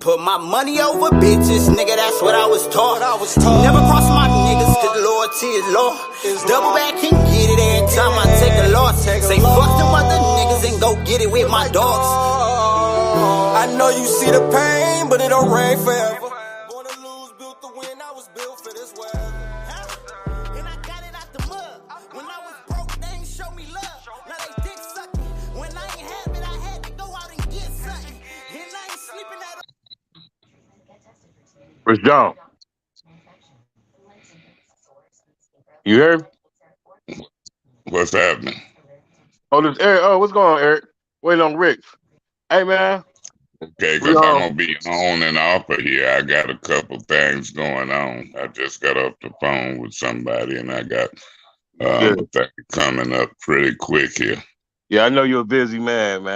Put my money over bitches, nigga, that's what I was taught. Never cross my niggas, cause loyalty is law. Double back and get it every time I take a loss. Say fuck them other niggas and go get it with my dogs. I know you see the pain, but it don't rain forever. Born to lose, built to win, I was built for this weather. And I got it out the mud. When I was broke, they ain't show me love. Now they dick sucking. When I ain't have it, I had to go out and get something. And I ain't sleeping at all. Where's John? You hear me? What's happening? Oh, this Eric. Oh, what's going on, Eric? Waiting on Rich. Hey, man. Okay, because I'm going to be on and off of here. I got a couple things going on. I just got off the phone with somebody, and I got a thing coming up pretty quick here. Yeah, I know you're a busy man.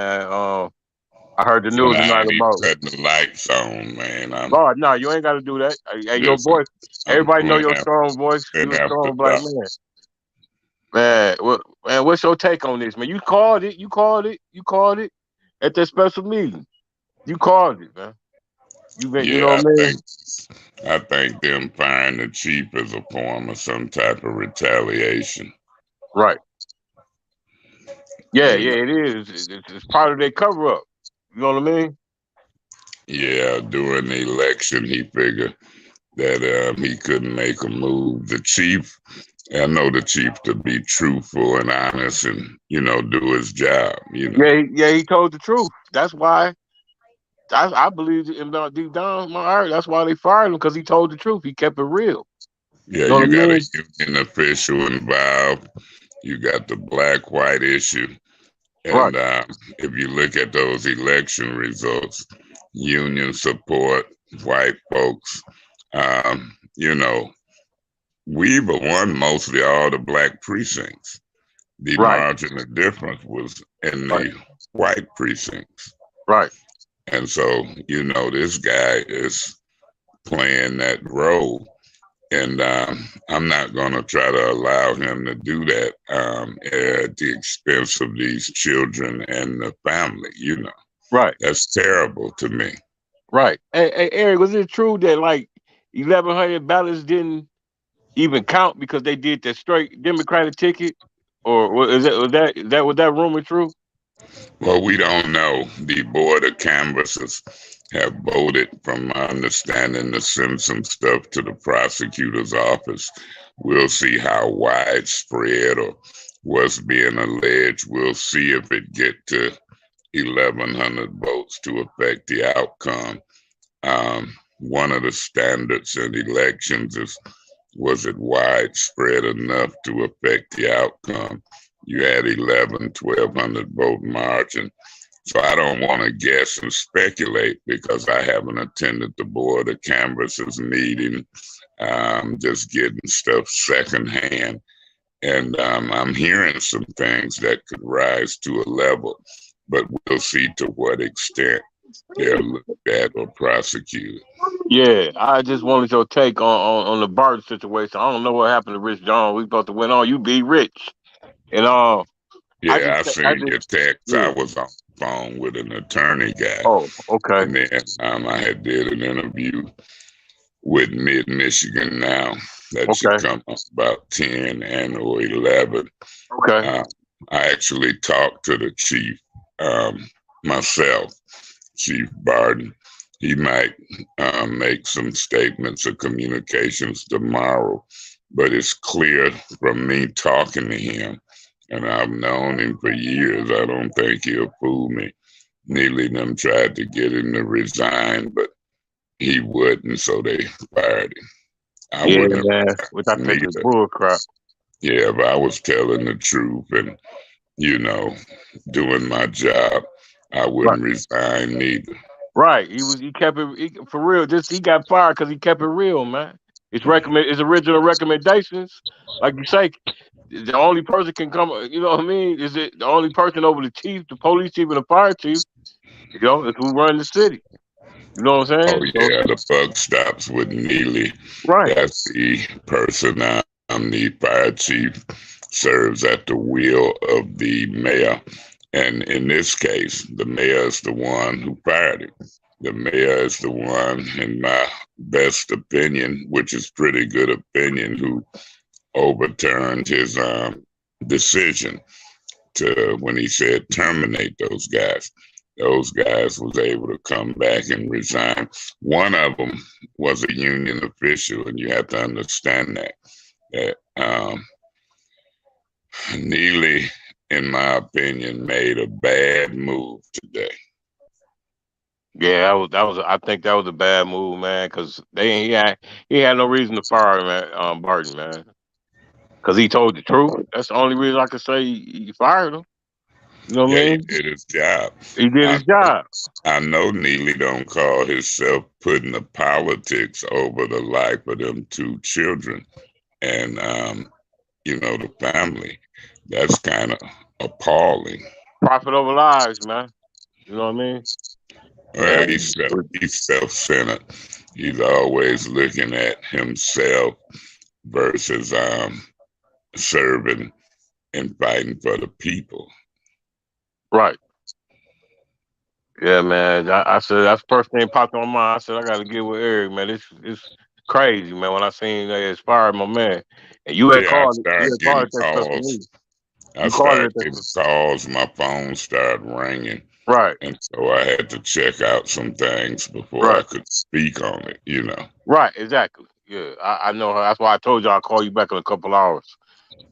I heard the news tonight about cutting the lights on, man. Oh, no, you ain't got to do that. Hey, your voice. Everybody know your strong voice. You're a strong black man. Man, what's your take on this, man? You called it at that special meeting. You called it, man. You know what I mean? I think them firing the chief is a form of some type of retaliation. Right. Yeah, it is. It's part of their cover up. You know what I mean? Yeah, during the election, he figured that he couldn't make a move. The chief, I know the chief to be truthful and honest and, do his job. Yeah, he told the truth. That's why I believe in deep down my heart. That's why they fired him, because he told the truth. He kept it real. Yeah, you got a union official involved. You got the black-white issue. And if you look at those election results, union support, white folks, Weaver won mostly all the black precincts. The margin of difference was in the white precincts. Right. And so, this guy is playing that role. And I'm not going to try to allow him to do that at the expense of these children and the family, Right. That's terrible to me. Right. Hey, Eric, was it true that 1,100 ballots didn't even count because they did that straight Democratic ticket? Or was that rumor true? Well, we don't know. The board of canvassers have voted, from my understanding, to send some stuff to the prosecutor's office. We'll see how widespread or what's being alleged. We'll see if it get to 1,100 votes to affect the outcome. One of the standards in elections is, was it widespread enough to affect the outcome? You had 1,200 vote margin. So I don't want to guess and speculate because I haven't attended the board of canvassers meeting, just getting stuff secondhand. And I'm hearing some things that could rise to a level, but we'll see to what extent they're looked at or prosecuted. Yeah, I just wanted your take on the Barton situation. I don't know what happened to Rich John. We supposed to went on. You be rich. And yeah, I seen your text. Yeah. I was on the phone with an attorney guy. Oh, okay. And then I had did an interview with Mid-Michigan now. That should come up about 10 and or 11. Okay. I actually talked to the chief myself, Chief Barton. He might make some statements or communications tomorrow, but it's clear from me talking to him, and I've known him for years, I don't think he'll fool me. Nearly them tried to get him to resign, but he wouldn't, so they fired him. I wouldn't have which I think is bullcrap. Yeah, if I was telling the truth and, doing my job, I wouldn't resign neither. Right. He kept it for real. He got fired because he kept it real, man. His original recommendations, like you say, the only person can come. You know what I mean? Is it the only person over the chief, the police chief, and the fire chief? Is who run the city. You know what I'm saying? Oh yeah, the buck stops with Neely. Right. That's the person. I'm the fire chief. Serves at the will of the mayor, and in this case, the mayor is the one who fired him. The mayor is the one, in my best opinion, which is pretty good opinion, who overturned his decision to when he said terminate those guys. Those guys was able to come back and resign. One of them was a union official, and you have to understand that Neely, in my opinion, made a bad move today. Yeah, that was. I think that was a bad move, man. Because he had no reason to fire him, Barton, man. Because he told the truth. That's the only reason I could say he fired him. You know what Yeah, I he mean? did his job. He did I his job. I know Neely don't call himself putting the politics over the life of them two children and the family. That's kind of appalling. Profit over lives, man. You know what I mean? Well, Man, he's self-centered. He's always looking at himself versus serving and fighting for the people. right. Yeah, man. I said that's the first thing popped in my mind. I said I got to get with Eric, man. It's crazy, man. When I seen they inspired my man, and you had Yeah, called, you had called that stuff to me. I You called started it that getting stuff. calls. My phone started ringing. Right, And so I had to check out some things before I right, could speak on it. right. Exactly. Yeah, I know her. That's why I told you I'll call you back in a couple hours.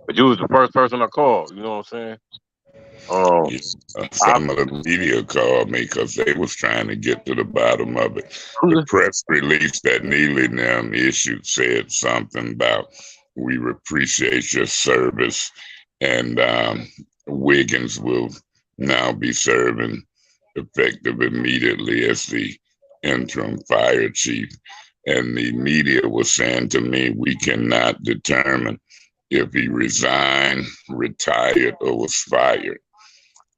But you was the first person I called. You know what I'm saying? Um, Yeah, I some of the media called me because they was trying to get to the bottom of it. The press release that Neely and them issued said something about we appreciate your service, and Wiggins will now be serving effective immediately as the interim fire chief. And the media was saying to me, we cannot determine if he resigned, retired, or was fired.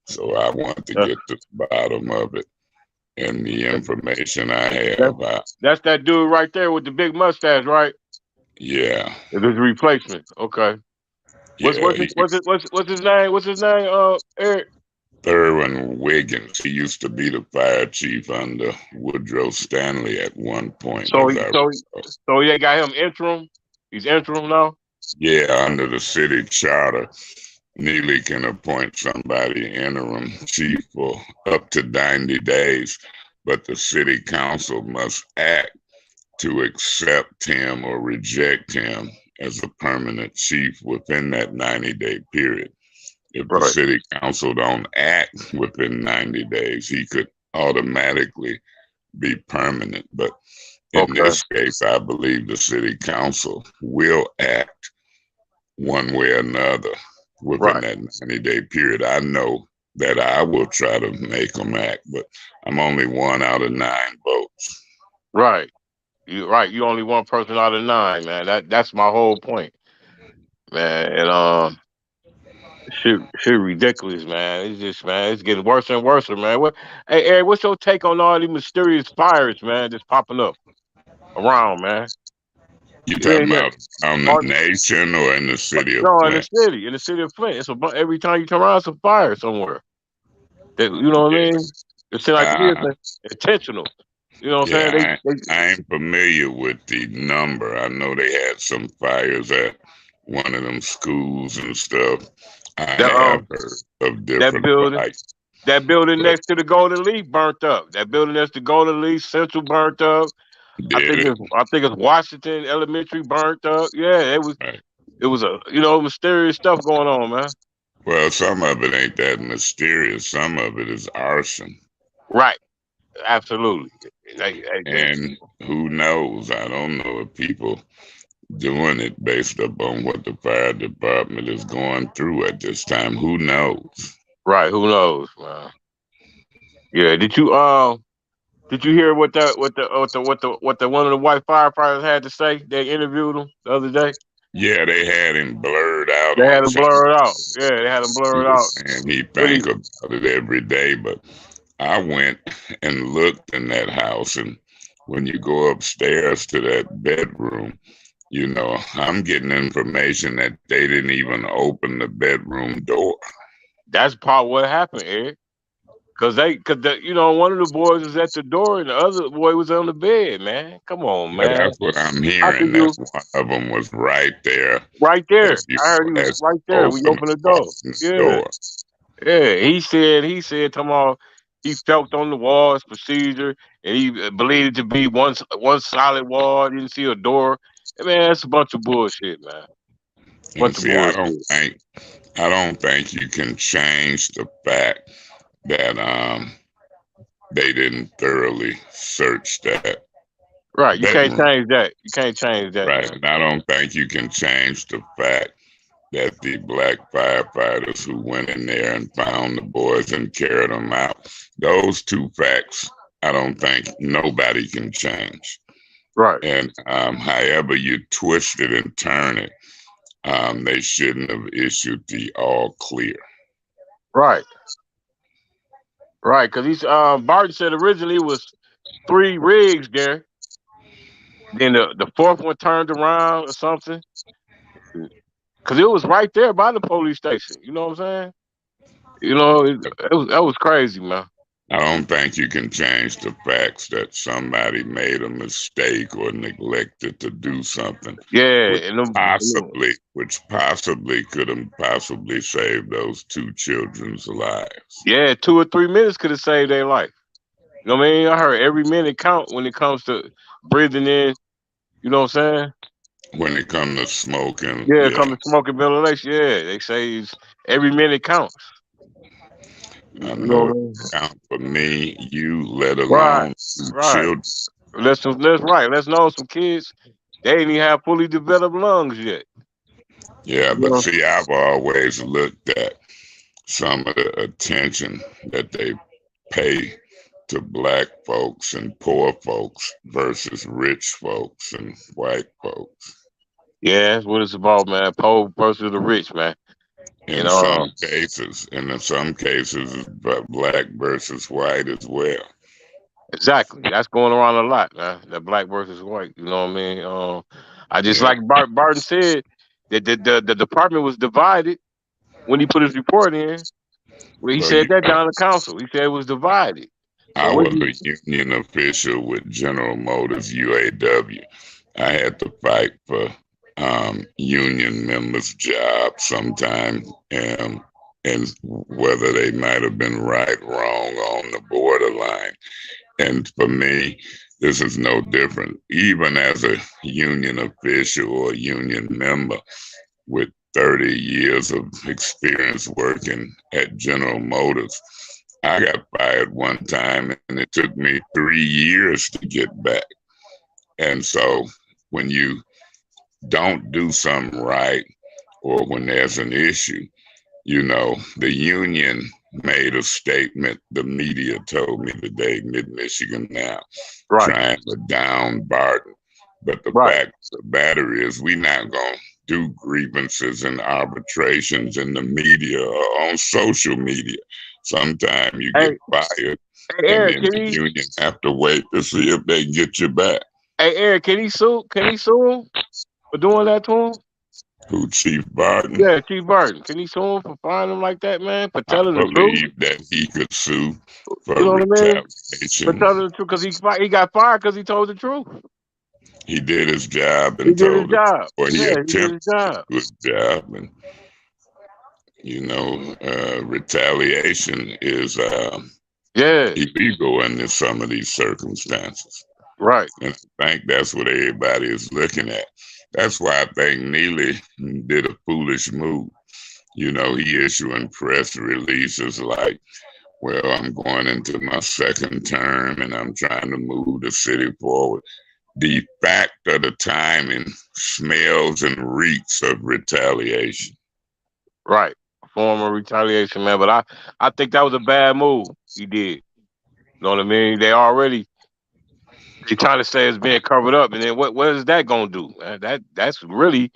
So I want to get to the bottom of it. And the information I that's, have, that's that dude right there with the big mustache, right? yeah, It is a replacement. Okay. What's yeah, what's his, what's his, what's his name? What's his name? Eric. Thurman Wiggins. He used to be the fire chief under Woodrow Stanley at one point, So as he I so recall. so they got him interim. He's interim now. Yeah, under the city charter, Neely can appoint somebody interim chief for up to 90 days, but the city council must act to accept him or reject him as a permanent chief within that 90-day period. If the Right. city council don't act within 90 days, he could automatically be permanent. But in Okay. this case, I believe the city council will act one way or another within Right. that 90-day period. I know that I will try to make them act, but I'm only 1 out of 9 votes. Right. You right. You only one person out of 9, man. That's my whole point, man. And shit ridiculous, man. It's just, man, it's getting worse and worse, man. Hey, Eric, what's your take on all these mysterious fires, man, that's popping up around, man? You Yeah, talking yeah. about on the Or, nation or in the city of no, Flint? in the city of Flint. Every time you come around, it's a fire somewhere. You know what I mean? It seems like to me Uh, it's intentional. You know what I'm yeah, saying? I ain't familiar with the number. I know they had some fires at one of them schools and stuff. I That have heard of that different building fires, that building but next to the Golden Leaf burnt up. That building next to Golden Leaf Central burnt up. did it? I think it's Washington Elementary burnt up. Yeah, Right. it was a mysterious stuff going on, man. Well, some of it ain't that mysterious. Some of it is arson. Right. Absolutely. They And who knows? I don't know if people doing it based upon what the fire department is going through at this time. Who knows? right, who knows, man. Yeah. Did you hear what the one of the white firefighters had to say? They interviewed him the other day. Yeah, they had him blurred out They on had him channel. blurred out. Yeah, they had him He blurred out. was saying he What he think about it every day, but I went and looked in that house, and when you go upstairs to that bedroom, I'm getting information that they didn't even open the bedroom door. That's part what happened, Ed. cause one of the boys was at the door and the other boy was on the bed, man. Come on, Yeah, man. that's what I'm How could hearing. you? That's one of them was right there Right there. as you I heard he was as right there. both We of them opened the door. walked in the Yeah, door. yeah. He said, come on. He felt on the walls procedure, and he believed it to be one solid wall. Didn't see a door. Man, that's a bunch of bullshit, man. And Bunch of see, bullshit. I don't think you can change the fact that they didn't thoroughly search that Right. You can't bedroom. change that. You can't change that, Right. man. And I don't think you can change the fact that the black firefighters who went in there and found the boys and carried them out, those two facts, I don't think nobody can change. Right. And however you twist it and turn it, they shouldn't have issued the all clear. Right. Right. Because he's Barton said originally it was 3 rigs there. Then the fourth one turned around or something. Because it was right there by the police station. You know what I'm saying? That was crazy, man. I don't think you can change the facts that somebody made a mistake or neglected to do something, Yeah, which and possibly could have possibly saved those two children's lives. yeah, 2 or 3 minutes could have saved their life. You know what I mean? I heard every minute count when it comes to breathing in. You know what I'm saying? When it comes to smoking, Yeah, yeah, come to smoking ventilation. Yeah, they say every minute counts. I You know know what it I mean? counts for me, you, let Right, alone two right. children. Let's right. Let's know some kids. They ain't even have fully developed lungs yet. Yeah, You but know? see, I've always looked at some of the attention that they pay to black folks and poor folks versus rich folks and white folks. Yeah, that's what it's about, man. Poor versus the rich, man. You In know, some cases, and in some cases, it's black versus white as well. exactly. That's going around a lot, man. That black versus white. You know what I mean? I just Yeah, like Barton said that the department was divided when he put his report in. Well, he well, you said that know, down the council. He said it was divided. So I when was you a union official with General Motors UAW. I had to fight for union members' jobs sometime, and whether they might have been right, wrong, on the borderline. And for me, this is no different. Even as a union official or union member with 30 years of experience working at General Motors, I got fired one time and it took me 3 years to get back. And so when you don't do something right or when there's an issue, the union made a statement. The media told me today, Mid-Michigan now, right, trying to down Barton. But the right. fact of the matter is, we're not going to do grievances and arbitrations in the media or on social media. Sometimes you get Hey, fired, hey, and Eric, then can the he? union have to wait to see if they can get you back. Hey, Eric, can he sue? Can he sue him for doing that to him? Who, Chief Barton? Yeah, Chief Barton. Can he sue him for firing him like that, man? For I telling the truth? believe that he could sue You for know what I mean? For retaliation. telling the truth, because he got fired because he told the truth. He did his job He and did his told it, job. or he Yeah, he did attempted his to job. do his job. And, retaliation is Yeah, illegal under some of these circumstances. right. And I think that's what everybody is looking at. That's why I think Neely did a foolish move. He issuing press releases like, well, I'm going into my second term and I'm trying to move the city forward. The fact of the timing smells and reeks of retaliation. Right. Form of retaliation, man. But I think that was a bad move he did. You know what I mean? They trying to say it's being covered up, and then what is that gonna do? That's really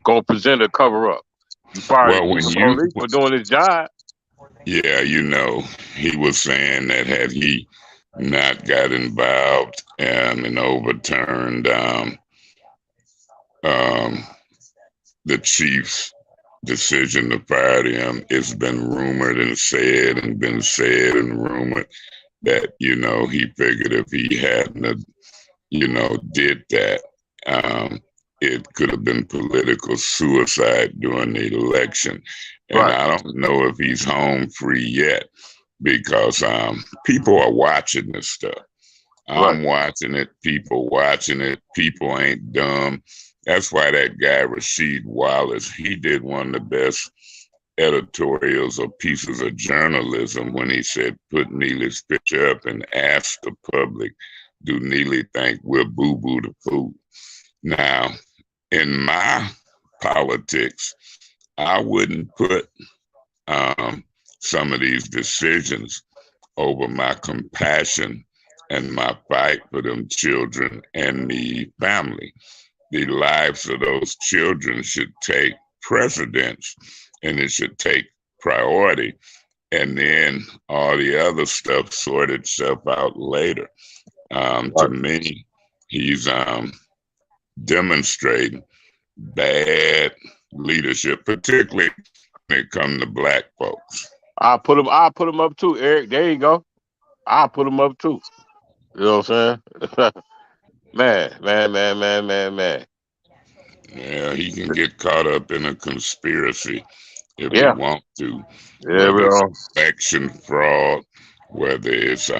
gonna present a cover up. You fired the Well, chief of police for doing his job. yeah, he was saying that had he not got involved and overturned um, the chief's decision to fire him. It's been rumored and said and been said and rumored that, he figured if he hadn't, did that, it could have been political suicide during the election. And Right. I don't know if he's home free yet because people are watching this stuff. I'm watching it. People watching it. People ain't dumb. That's why that guy, Rasheed Wallace, he did one of the best editorials or pieces of journalism when he said, put Neely's picture up and ask the public, do Neely think we're boo-boo the fool? Now, in my politics, I wouldn't put some of these decisions over my compassion and my fight for them children and the family. The lives of those children should take precedence and it should take priority. And then all the other stuff sort itself out later. To me, he's demonstrating bad leadership, particularly when it comes to black folks. I'll put him up too, Eric. There you go. I'll put him up too. You know what I'm saying? Man. Yeah, he can get caught up in a conspiracy if he Yeah. wants to. Yeah, Whether bro. it's election fraud, whether it's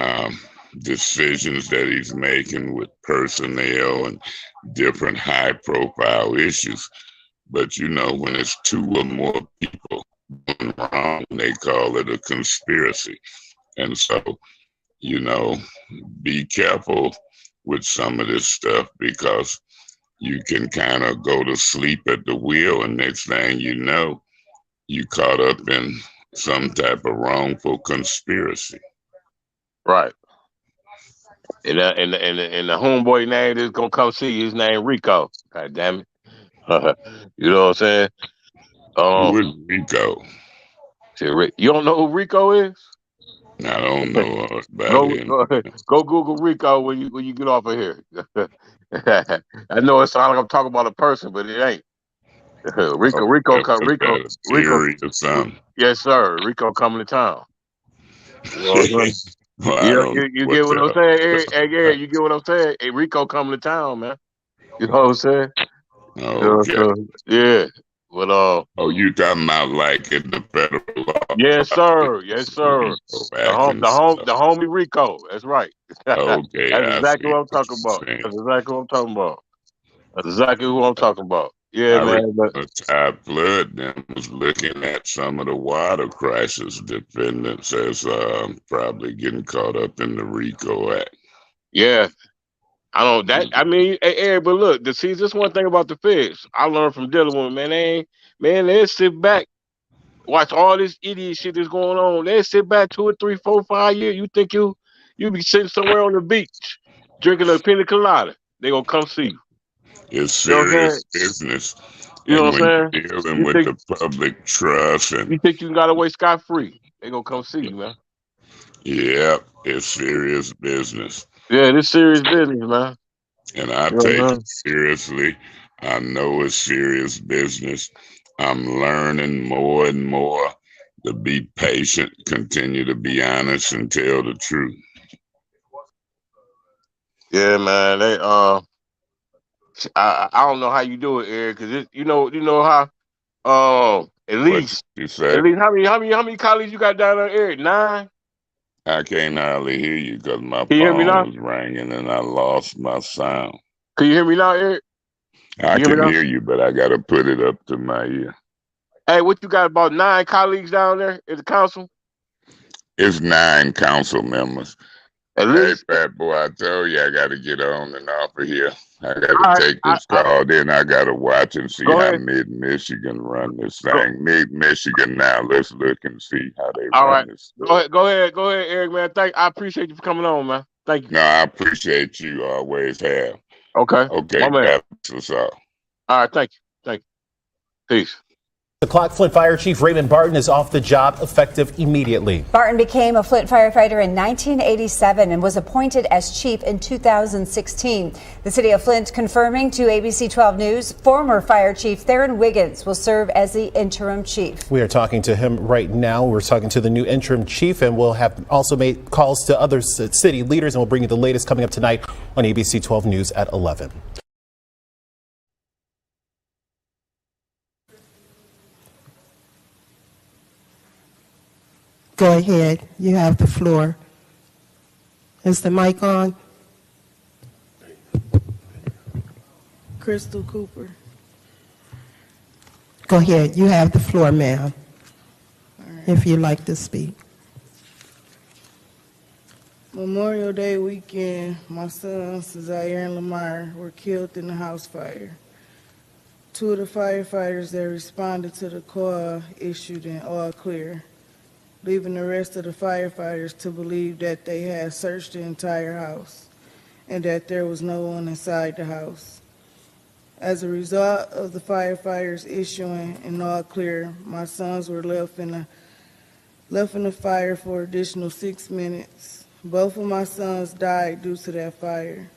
decisions that he's making with personnel and different high-profile issues. But when it's two or more people going wrong, they call it a conspiracy. And so, be careful with some of this stuff because you can kind of go to sleep at the wheel and next thing you know, you caught up in some type of wrongful conspiracy. Right. And the homeboy name that's gonna come see his name Rico. God damn it. You know what I'm saying? Who is Rico? You don't know who Rico is? I don't know about him. Go Google Rico when you get off of here. I know it sounds like I'm talking about a person, but it ain't. Rico. Or something. Yes, sir. Rico coming to town. You know what I'm saying? Well, you get what I'm saying, Eric? Hey, Eric, you get what I'm saying? Hey, Rico coming to town, man. You know what I'm saying? Okay. Yeah. But you talking about like in the federal law? Yes, sir. Yes, sir. The homie Rico. That's right. Okay. That's exactly what I'm talking about. That's exactly who I'm talking about. Yeah, man. The Tide Flood then was looking at some of the water crisis defendants as probably getting caught up in the RICO Act. Yeah. I don't I mean, hey, Eric, but look, see, this one thing about the feds I learned from dealing with them, man, they sit back, watch all this idiot shit that's going on. They sit back 2 or 3, 4, 5 years. You think you be sitting somewhere on the beach drinking a pina colada. They gonna come see you. It's serious business. You know what I'm saying? You're dealing with the public trust and you think you can got away scot free. They gonna come see you, man. Yeah, it's serious business. Yeah, this serious business, man. And I take it seriously. I know it's serious business. I'm learning more and more to be patient, continue to be honest, and tell the truth. Yeah, man. They I don't know how you do it, Eric, because you know how at least how many colleagues you got down there, Eric? 9? I can't hardly hear you because my phone was ringing and I lost my sound. Can you hear me now, Eric? I can hear you, but I got to put it up to my ear. Hey, what you got, about 9 colleagues down there at the council? It's 9 council members. At least? Hey, fat boy, I told you I got to get on and off of here. I got to take this call, then I got to watch and see how Mid-Michigan run this thing. Mid-Michigan now, let's look and see how they run this. Go ahead, Eric, man. I appreciate you for coming on, man. Thank you. No, I appreciate you. Always have. Okay. Okay, my man. That's what's up. All right, thank you. Peace. The clock. Flint Fire Chief Raymond Barton is off the job effective immediately. Barton became a Flint firefighter in 1987 and was appointed as chief in 2016. The city of Flint confirming to ABC 12 News former fire chief Theron Wiggins will serve as the interim chief. We are talking to him right now. We're talking to the new interim chief, and we'll have also made calls to other city leaders, and we'll bring you the latest coming up tonight on ABC 12 News at 11. Go ahead. You have the floor. Is the mic on? Crystal Cooper. Go ahead. You have the floor, ma'am, if you'd like to speak. Memorial Day weekend, my sons, Zaire and Lamar, were killed in a house fire. Two of the firefighters that responded to the call issued an all clear, leaving the rest of the firefighters to believe that they had searched the entire house and that there was no one inside the house. As a result of the firefighters issuing an all clear, my sons were left in the fire for an additional 6 minutes. Both of my sons died due to that fire.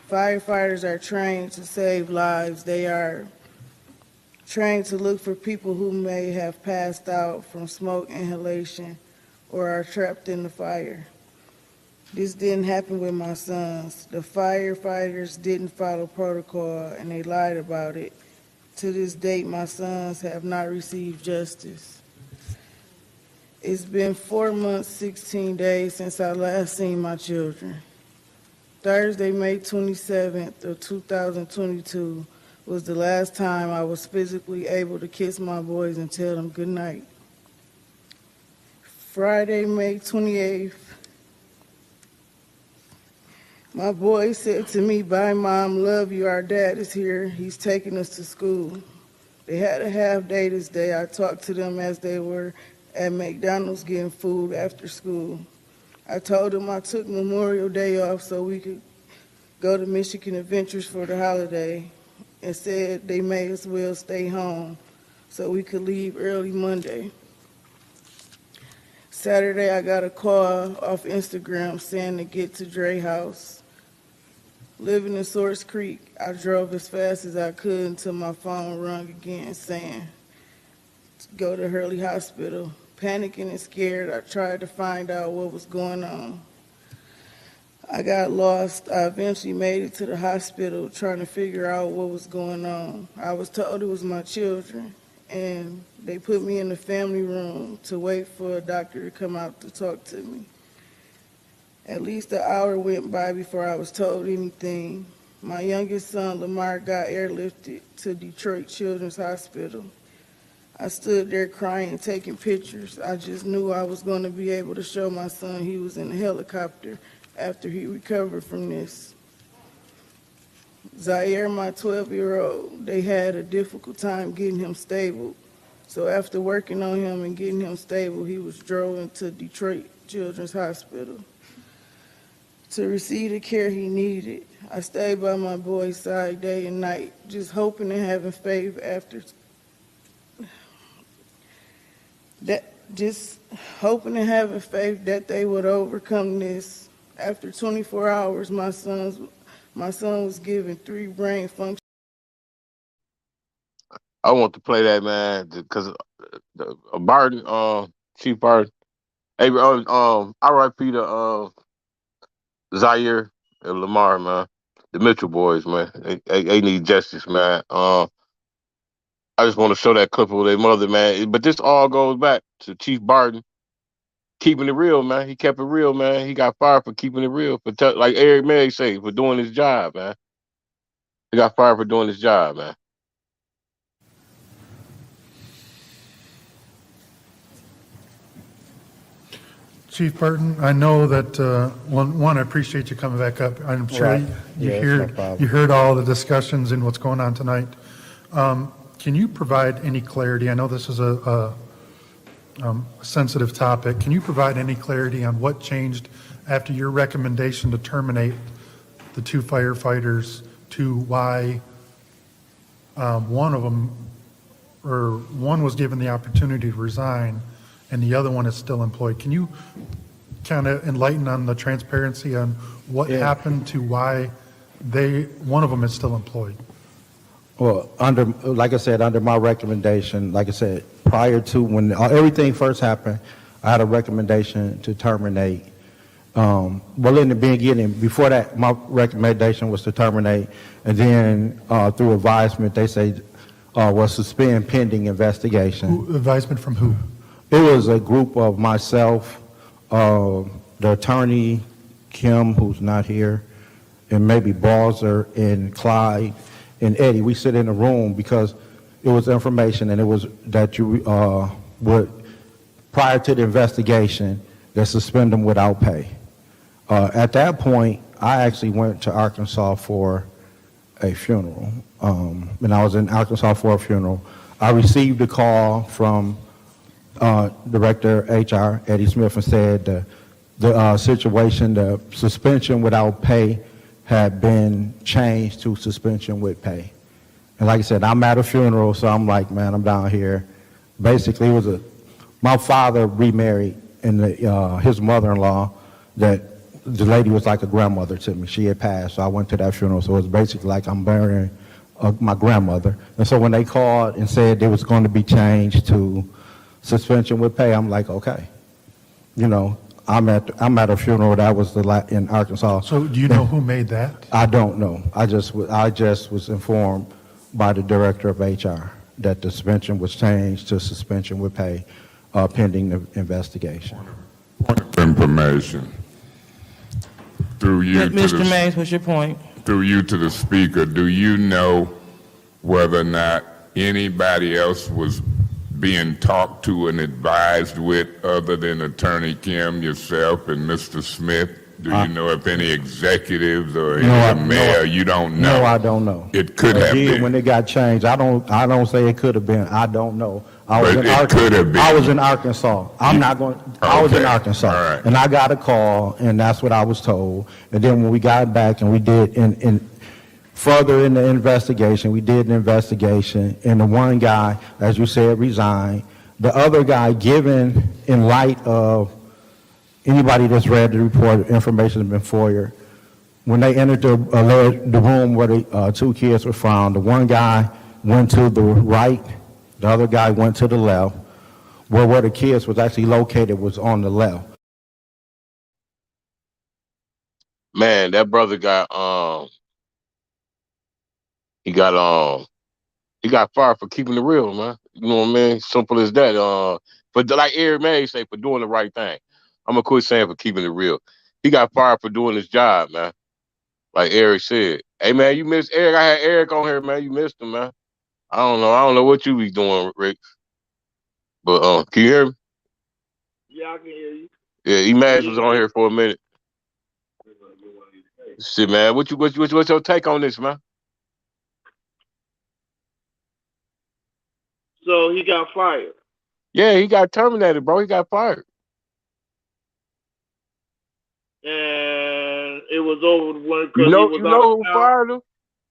Firefighters are trained to save lives. They are trained to look for people who may have passed out from smoke inhalation or are trapped in the fire. This didn't happen with my sons. The firefighters didn't follow protocol and they lied about it. To this date, my sons have not received justice. It's been 4 months, 16 days since I last seen my children. Thursday, May 27th of 2022 was the last time I was physically able to kiss my boys and tell them good night. Friday, May 28th, my boy said to me, "Bye, Mom, love you, our dad is here, he's taking us to school." They had a half day this day. I talked to them as they were at McDonald's getting food after school. I told them I took Memorial Day off so we could go to Michigan Adventures for the holiday, and said they may as well stay home so we could leave early Monday. Saturday, I got a call off Instagram saying to get to Dre house. Living in Source Creek, I drove as fast as I could until my phone rung again saying to go to Hurley Hospital. Panicking and scared, I tried to find out what was going on. I got lost. I eventually made it to the hospital trying to figure out what was going on. I was told it was my children, and they put me in the family room to wait for a doctor to come out to talk to me. At least an hour went by before I was told anything. My youngest son, Lamar, got airlifted to Detroit Children's Hospital. I stood there crying, taking pictures. I just knew I was going to be able to show my son he was in a helicopter after he recovered from this. Zaire, my 12-year-old, they had a difficult time getting him stable. So after working on him and getting him stable, he was drove to Detroit Children's Hospital to receive the care he needed. I stayed by my boy's side day and night, just hoping and having faith that they would overcome this. After 24 hours, my son was given 3 brain functions. I want to play that, man, because Barton, Chief Barton. Hey, R.I.P. to Zaire and Lamar, man. The Mitchell boys, man. They need justice, man. I just want to show that clip of their mother, man. But this all goes back to Chief Barton keeping it real, man. He kept it real, man. He got fired for keeping it real. Like Eric May say, for doing his job, man. He got fired for doing his job, man. Chief Barton, I know that I appreciate you coming back up. I'm sure you heard all the discussions and what's going on tonight. Can you provide any clarity? I know this is a sensitive topic. Can you provide any clarity on what changed after your recommendation to terminate the 2 firefighters to why one of them or one was given the opportunity to resign and the other one is still employed. Can you kind of enlighten on the transparency on what happened to why one of them is still employed? Well, like I said, under my recommendation, like I said, prior to when everything first happened, I had a recommendation to terminate. Well, in the beginning, before that, my recommendation was to terminate, and then through advisement, they say was suspend pending investigation. Advisement from who? It was a group of myself, the attorney, Kim, who's not here, and maybe Balzer and Clyde and Eddie. We sit in a room because it was information, and it was that you would, prior to the investigation, they suspend them without pay. At that point, I actually went to Arkansas for a funeral. When I was in Arkansas for a funeral, I received a call from Director HR Eddie Smith and said the situation, the suspension without pay had been changed to suspension with pay. And like I said, I'm at a funeral, so I'm like, man, I'm down here. Basically, it was my father remarried, and his mother-in-law, that the lady was like a grandmother to me. She had passed, so I went to that funeral. So it was basically like I'm burying my grandmother. And so when they called and said it was going to be changed to suspension with pay, I'm like, okay. You know, I'm at a funeral that was in Arkansas. So do you know who made that? I don't know. I just was informed by the director of HR that the suspension was changed to suspension with pay pending the investigation. Point of information. Through you, Mr. Mays, what's your point? Through you to the speaker, do you know whether or not anybody else was being talked to and advised with other than Attorney Kim, yourself, and Mr. Smith? Do you know if any executives or any mayor? You don't know. No, I don't know. It could have been. When it got changed, I don't say it could have been. I don't know. But it could have been. I was in Arkansas. I'm not going. I was in Arkansas, all right. And I got a call, and that's what I was told. And then when we got back and we did in further in the investigation, we did an investigation, and the one guy, as you said, resigned. The other guy, given in light of anybody that's read the report, information has been FOIA. When they entered the room where the two kids were found, the one guy went to the right, the other guy went to the left. Where the kids was actually located was on the left. Man, that brother got he got fired for keeping it real, man. You know what I mean? Simple as that. But like Eric May say, for doing the right thing. I'm gonna quit saying for keeping it real. He got fired for doing his job, man. Like Eric said. Hey man, you missed Eric. I had Eric on here, man. You missed him, man. I don't know what you be doing, Rick. But can you hear me? Yeah, I can hear you. Yeah, Imaz was on here for a minute. Shit, man. What's your take on this, man? So he got fired. Yeah, he got terminated, bro. He got fired. And it was over when you know who fired him?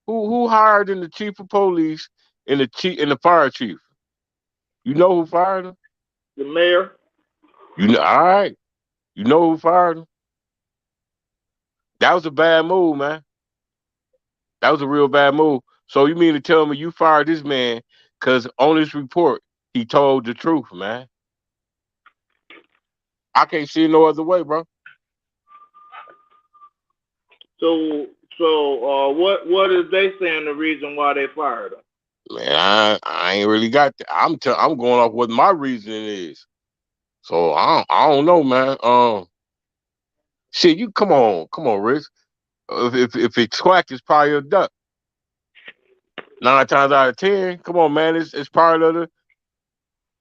Who hired in the chief of police and the fire chief? You know who fired him? The mayor. You know, all right. You know who fired him? That was a bad move, man. That was a real bad move. So you mean to tell me you fired this man because on this report he told the truth, man? I can't see it no other way, bro. So what is they saying the reason why they fired him? Man, I ain't really got that. I'm going off what my reasoning is. So I don't know, man. Shit, you come on, Rick. If it's quack, it's probably a duck. 9 times out of 10, come on, man. It's part of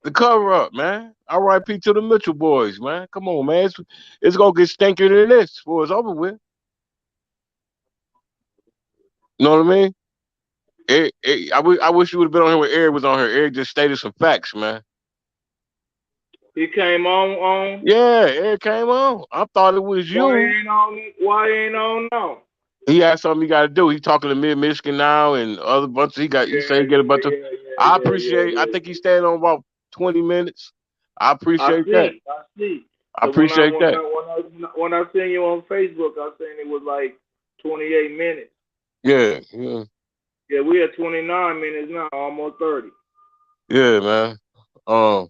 the cover up, man. R.I.P. to the Mitchell boys, man. Come on, man. It's gonna get stinkier than this before it's over with. You know what I mean? I wish you would have been on here when Eric was on here. Eric just stated some facts, man. He came on? Yeah, Eric came on. I thought it was you. Why ain't on now? He had something he got to do. He talking to Mid-Michigan now and other bunch. He said he get a bunch of. I appreciate. I think he's staying on about 20 minutes. I appreciate that. I see. I So when I appreciate when that. I when I when I seen you on Facebook, I seen it was like 28 minutes. Yeah, yeah, Yeah, we at 29 minutes now, almost 30. yeah, man. Um,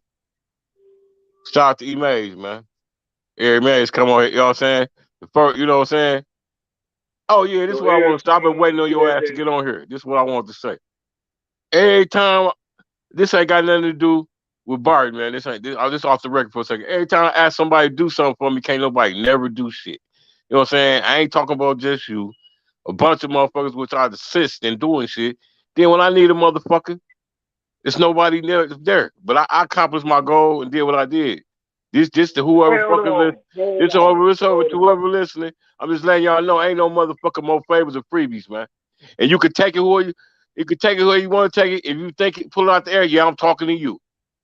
Shout out to E Mays, man. Eric Mays, come on here. You know what I'm saying? The first, you know what I'm saying? Oh yeah, this is So what I want Eric to stop. I've been came waiting on your said ass to that. get on here. This is what I wanted to say. Every time this ain't got nothing to do with Barton, man. This ain't this off the record for a second. Every time I ask somebody to do something for me, can't nobody never do shit. You know what I'm saying? I ain't talking about just you. A bunch of motherfuckers which I assist in doing shit. Then when I need a motherfucker, it's nobody there. But I accomplished my goal and did what I did. This to whoever Hey, hold fucking on, listen. hold This on, over. It's over hold to on. whoever listening. I'm just letting y'all know ain't no motherfucker more favors or freebies, man. And you could take it who you could take it where you want to take it. If you think it, pull it out the air. Yeah, I'm talking to you.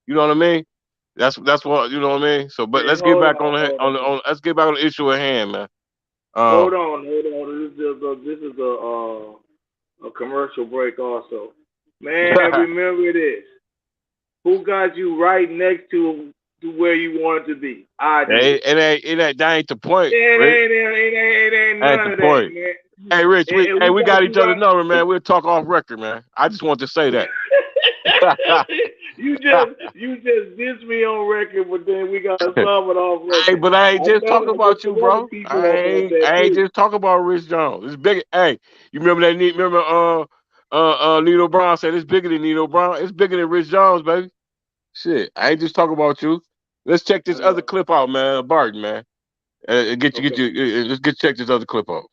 You know what I mean? That's what you know what I mean. So, but Hey, let's get back on let's get back on the issue at hand, man. hold on. This is a commercial break also. Man, remember this. Who got you right next to where you wanted to be? I did. That ain't the point, Rich. It ain't That ain't none the of that, point. man. Hey, Rich, And we we got got each you other's right. number, man. We'll talk off record, man. I just want to say that. you just dissed me on record, but then we got to solve it off Hey, record. but I ain't just I talking got about you, some other bro. people up on that I ain't too. just talking about Rich Jones. It's big. Hey, you remember that? Remember Nino Brown said it's bigger than Nino Brown. It's bigger than Rich Jones, baby. Shit, I ain't just talking about you. Let's check I this other know. clip out, man. Barton, man. Okay. Let's check this other clip out.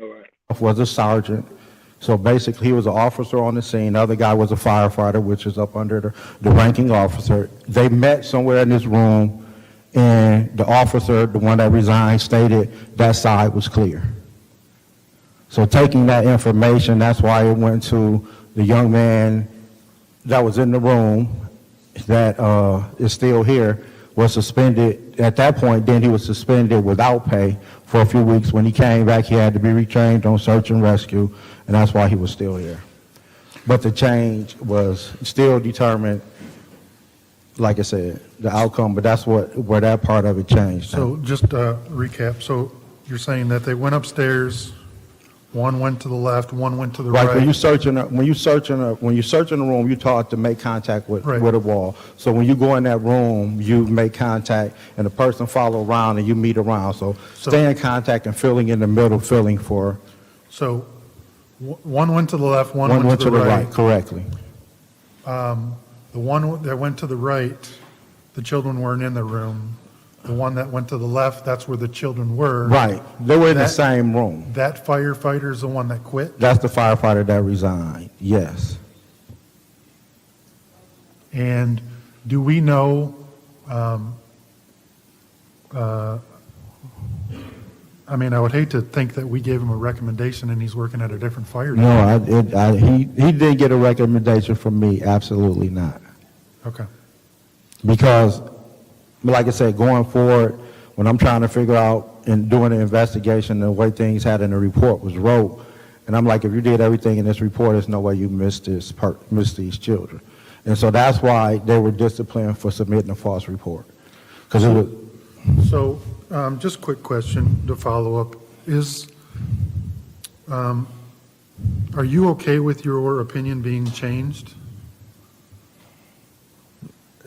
All right. Was a sergeant. So basically, he was an officer on the scene. The other guy was a firefighter, which is up under the ranking officer. They met somewhere in this room, and the officer, the one that resigned, stated that side was clear. So taking that information, that's why it went to the young man that was in the room that is still here, was suspended. At that point, then he was suspended without pay for a few weeks. When he came back, he had to be retrained on search and rescue, and that's why he was still here. But the change was still determined, like I said, the outcome, but that's where that part of it changed. So just recap. So you're saying that they went upstairs, one went to the left, one went to the right. Right. When you search in a room, you're taught to make contact with a wall. So when you go in that room, you make contact, and the person follow around, and you meet around. So stay in contact and filling in the middle, filling for. So one went to the left, one went to the right. Correctly. The one that went to the right, the children weren't in the room. The one that went to the left, that's where the children were. Right. They were in the same room. That firefighter is the one that quit? That's the firefighter that resigned, yes. And do we know, I mean, I would hate to think that we gave him a recommendation and he's working at a different fire department. No, he didn't get a recommendation from me, absolutely not. Okay. Because, like I said, going forward, when I'm trying to figure out and doing an investigation, the way things had in the report was wrote, and I'm like, if you did everything in this report, there's no way you missed these children. And so that's why they were disciplined for submitting a false report. Because it was. So, just a quick question to follow up. Are you okay with your opinion being changed?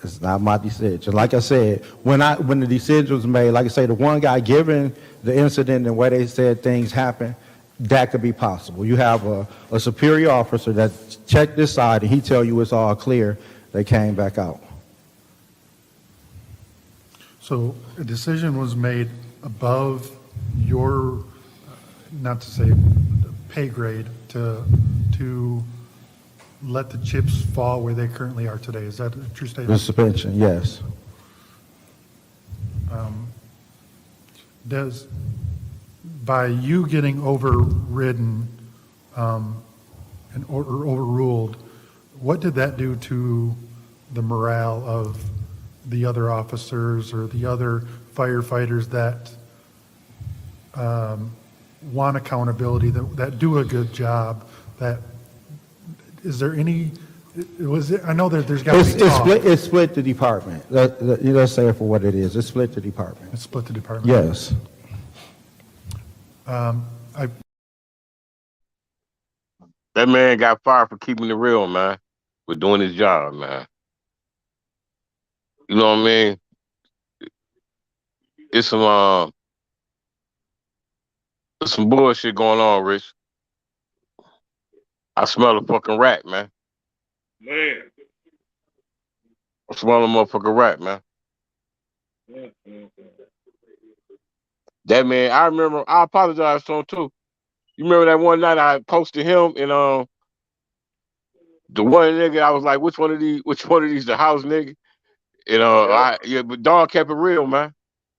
It's not my decision. Like I said, when the decision was made, like I say, the one guy given the incident and where they said things happened, that could be possible. You have a superior officer that checked this side and he tell you it's all clear. They came back out. So a decision was made above your, not to say pay grade, to let the chips fall where they currently are today. Is that a true statement? The suspension, yes. Does, by you getting overridden and overruled, what did that do to the morale of the other officers or the other firefighters that want accountability, that do a good job? That is there any I know that there's got to be talk. It's split the department. Let's say it for what it is. It's split the department. It's split the department. Yes. That man got fired for keeping it real, man. For doing his job, man. You know what I mean? It's some bullshit going on, Rich. I smell a fucking rat, man. Man. I smell a motherfucking rat, man. That man, I remember. I apologize to him too. You remember that one night I posted him and the one nigga. I was like, which one of these the house nigga? And but Dog kept it real, man.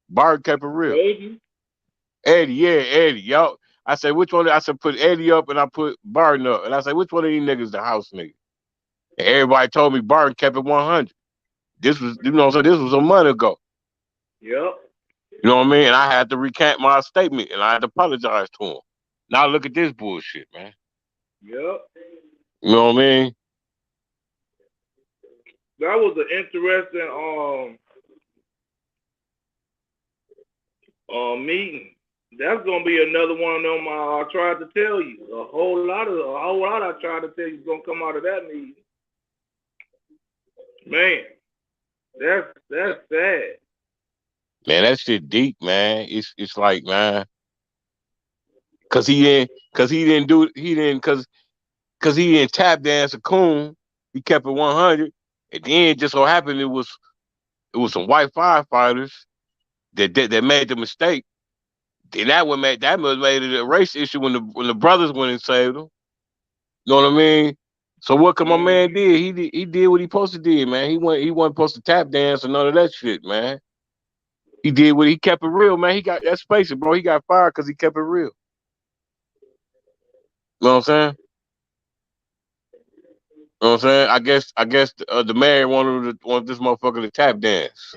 Barton kept it real. Eddie, Eddie, yo. I said, which one? I said, put Eddie up and I put Barton up. And I said, which one of these niggas the house nigga? And everybody told me Barton kept it 100. This was, so this was a month ago. Yep. You know what I mean? And I had to recant my statement and I had to apologize to him. Now look at this bullshit, man. Yep. You know what I mean? That was an interesting meeting. That's gonna be another one of them. I tried to tell you a whole lot. I tried to tell you is gonna come out of that meeting. Man, that's sad. Man, that shit deep, man. It's like, man, cause he didn't tap dance a coon. He kept it 100. And then just so happened it was some white firefighters that made the mistake. And that made it a race issue when the brothers went and saved him. You know what I mean? So what could my man did? He did what he supposed to do, man. He wasn't supposed to tap dance or none of that shit, man. He did what he kept it real, man. He got, let's face it, bro. He got fired because he kept it real. You know what I'm saying? You know what I'm saying? I guess the mayor wanted this motherfucker to tap dance.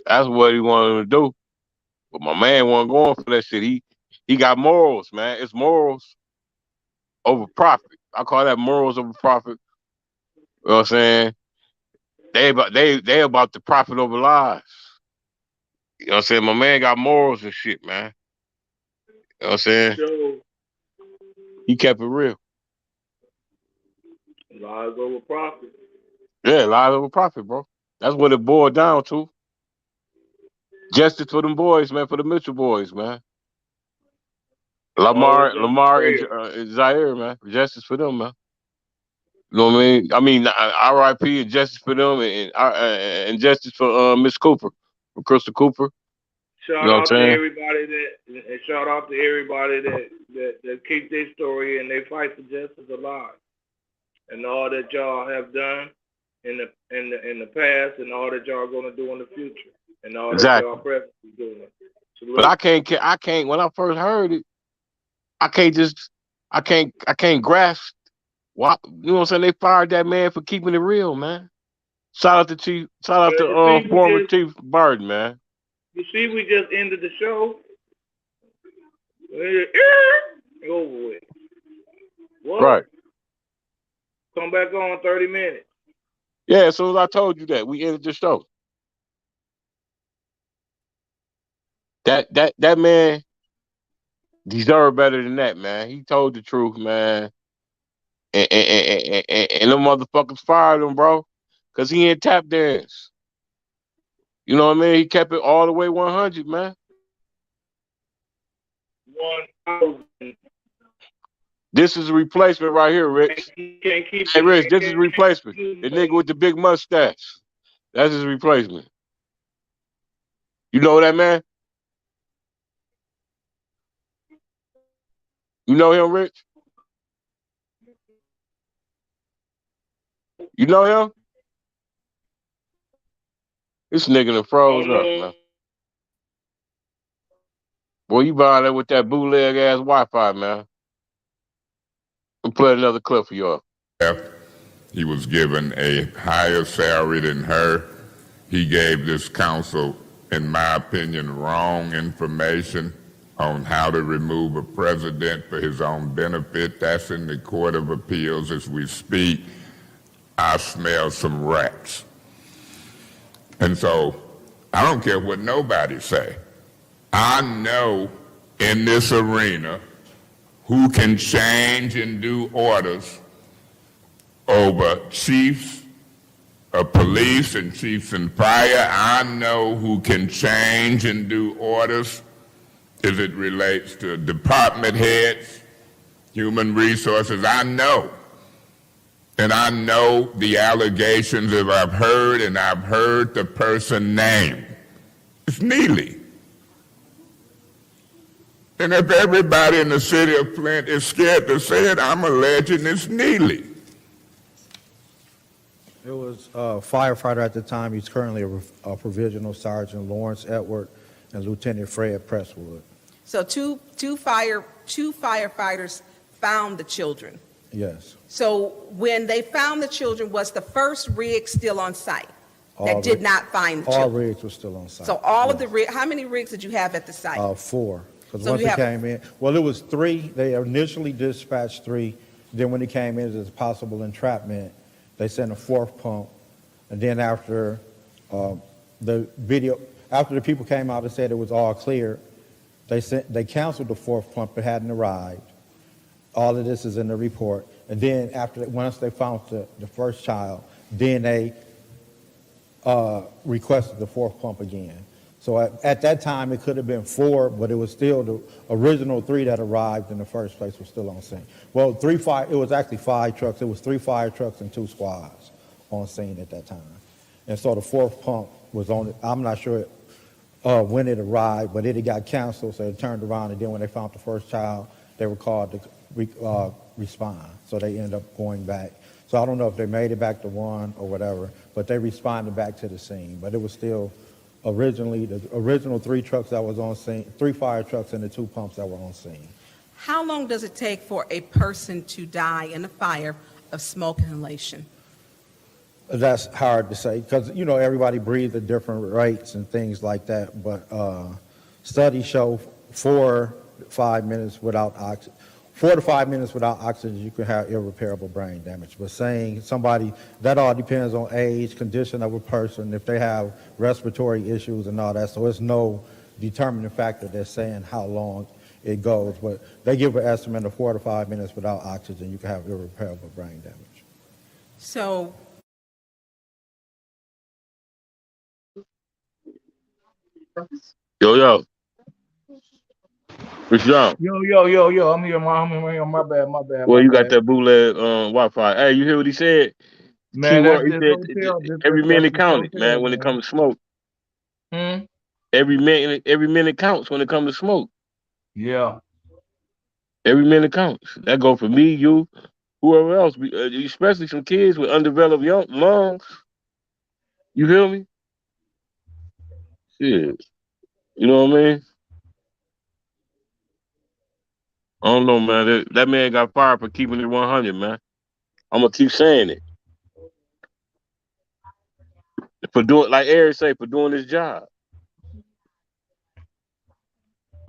That's what he wanted to do. But my man wasn't going for that shit. He got morals, man. It's morals over profit. I call that morals over profit. You know what I'm saying? They about the profit over lives. You know what I'm saying? My man got morals and shit, man. You know what I'm saying? So, he kept it real. Lies over profit. Yeah, lies over profit, bro. That's what it boiled down to. Justice for them boys, man, for the Mitchell boys, man. Lamar and Zaire, man. Justice for them, man. You know what I mean? R.I.P. and justice for them and justice for Miss Cooper, for Crystal Cooper. Shout out to everybody that keep their story and they fight for justice alive. And all that y'all have done in the past and all that y'all are gonna do in the future. And all that y'all presently doing. So but I can't when I first heard it, I can't grasp why, you know what I'm saying? They fired that man for keeping it real, man. Shout out to former Chief Barton, man. You see, we just ended the show. Over with. What? Right. Come back on 30 minutes. Yeah, as soon as I told you that, we ended the show. That man deserved better than that, man. He told the truth, man. And them motherfuckers fired him, bro. Because he ain't tap dance. You know what I mean? He kept it all the way 100, man. 1,000. This is a replacement right here, Rich. Hey, Rich, this is a replacement. The nigga with the big mustache. That's his replacement. You know that man? You know him, Rich? You know him? This nigga done froze up, man. Boy, you buying that with that bootleg ass Wi-Fi, man. I'll play another clip for y'all. He was given a higher salary than her. He gave this council in my opinion, wrong information on how to remove a president for his own benefit. That's in the Court of Appeals as we speak. I smell some rats. And so I don't care what nobody say. I know in this arena who can change and do orders over chiefs of police and chiefs and fire. I know who can change and do orders as it relates to department heads, human resources. I know. And I know the allegations that I've heard, and I've heard the person named. It's Neely. And if everybody in the city of Flint is scared to say it, I'm alleging it's Neely. It was a firefighter at the time. He's currently a provisional sergeant, Lawrence Edward, and Lieutenant Fred Presswood. So two firefighters found the children. Yes. So when they found the children, was the first rig still on site that did not find the all children? All rigs were still on site. So all of the rigs, how many rigs did you have at the site? 4. Because So once you it have- came in, well, it was 3. They initially dispatched 3. Then when it came in as a possible entrapment, they sent a 4th pump. And then after the people came out and said it was all clear, they canceled the 4th pump. It hadn't arrived. All of this is in the report. And then once they found the first child, then they requested the 4th pump again. So at that time, it could have been 4, but it was still the original 3 that arrived in the first place was still on scene. Well, it was actually 5 trucks. It was 3 fire trucks and 2 squads on scene at that time. And so the 4th pump was on it. I'm not sure when it arrived, but it got canceled, so it turned around, and then when they found the first child, they were called to respond. So they ended up going back. So I don't know if they made it back to 1 or whatever, but they responded back to the scene. But it was still originally the original 3 trucks that was on scene, 3 fire trucks and the 2 pumps that were on scene. How long does it take for a person to die in a fire of smoke inhalation? That's hard to say because, everybody breathes at different rates and things like that. But studies show 4 to 5 minutes without oxygen. 4 to 5 minutes without oxygen, you can have irreparable brain damage. But saying somebody, that all depends on age, condition of a person, if they have respiratory issues and all that. So it's no determining factor that's saying how long it goes. But they give an estimate of 4 to 5 minutes without oxygen, you can have irreparable brain damage. So Yo. What's up? Yo. I'm here, my bad. Well, you got that bootleg Wi-Fi. Hey, you hear what he said? Man, He said every minute counted, man, when it comes to smoke. Every minute counts when it comes to smoke. Yeah. Every minute counts. That go for me, you, whoever else, especially some kids with undeveloped lungs. You hear me? Shit. You know what I mean? I don't know, man. That man got fired for keeping it 100, man. I'm gonna keep saying it. For doing, like Eric say, for doing his job.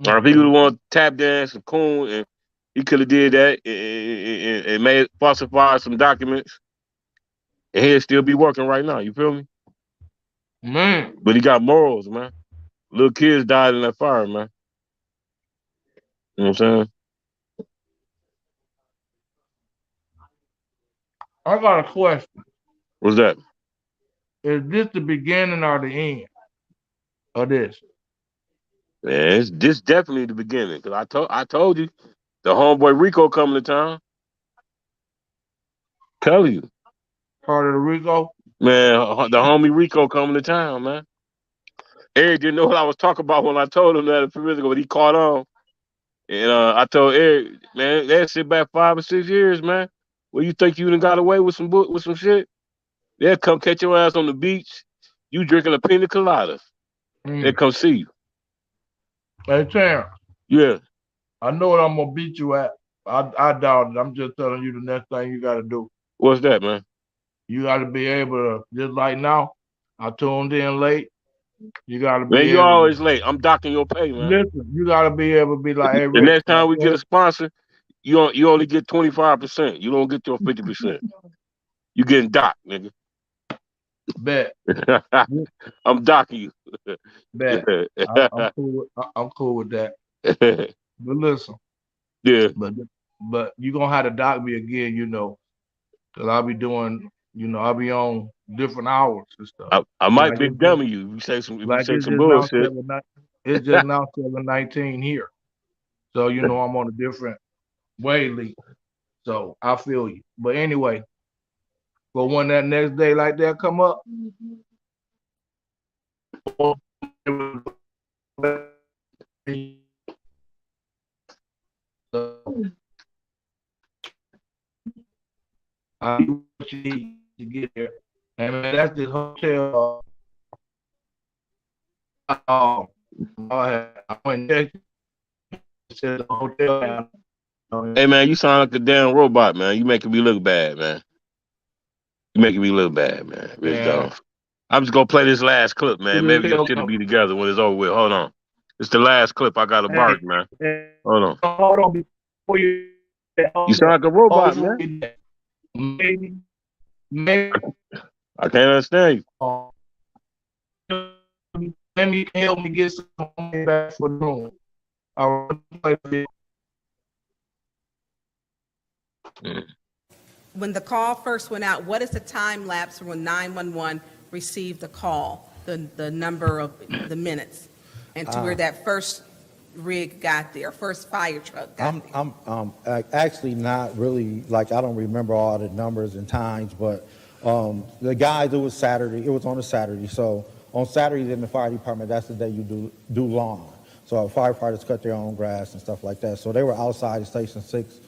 Or if he would want to tap dance and coon, and he could have did that and made falsified some documents, and he'd still be working right now. You feel me? Man. But he got morals, man. Little kids died in that fire, man. You know what I'm saying? I got a question. What's that? Is this the beginning or the end of this? Man, this definitely the beginning. Cause I told you, the homeboy Rico coming to town. Tell you. Part of the Rico? Man, the homie Rico coming to town, man. Eric didn't know what I was talking about when I told him that a few minutes ago, but he caught on. And I told Eric, man, they'll sit back 5 or 6 years, man. Well, you think you done got away with some shit? They'll come catch your ass on the beach. You drinking a pina colada. They'll come see you. Hey, Terrence. Yeah. I know what I'm going to beat you at. I doubt it. I'm just telling you the next thing you got to do. What's that, man? You got to be able to, just like now, I tuned in late. You gotta Man, be you able to always late. I'm docking your pay, man. listen. You gotta be able to be like, hey, The Rick. next time we get a sponsor, you only get 25%. You don't get your 50%. You getting docked, nigga. Bet. I'm docking you. Bet. I'm cool. I'm cool with that. But listen. Yeah. But you gonna have to dock me again, because I'll be doing, I'll be on different hours and stuff. I might Like big dummy you if you like say it's some just now bullshit. it's just now 7:19 here. So I'm on a different wavelength. So I feel you. But anyway, but when that next day like that come up, I do what you need to get there. And man, that's this hotel. I went there to the hotel. Hey man, you sound like a damn robot, man. You making me look bad, man. You making me look bad, man. Rich Man, dog. I'm just gonna play this last clip, man. Maybe your shit'll be together when it's over with. Hold on. It's the last clip I got of Barton, man. Hold on. Hold on before you. You sound like a robot, man. Maybe. I can't understand you. Maybe help me get some back for the room. When the call first went out, what is the time lapse when 911 received the call, the number of the minutes, and to where that first rig got there, first fire truck got there? I'm actually not really, like, I don't remember all the numbers and times, but the guys, it was Saturday, it was on a Saturday, so on Saturdays in the fire department, that's the day you do lawn. So firefighters cut their own grass and stuff like that. So they were outside of Station 6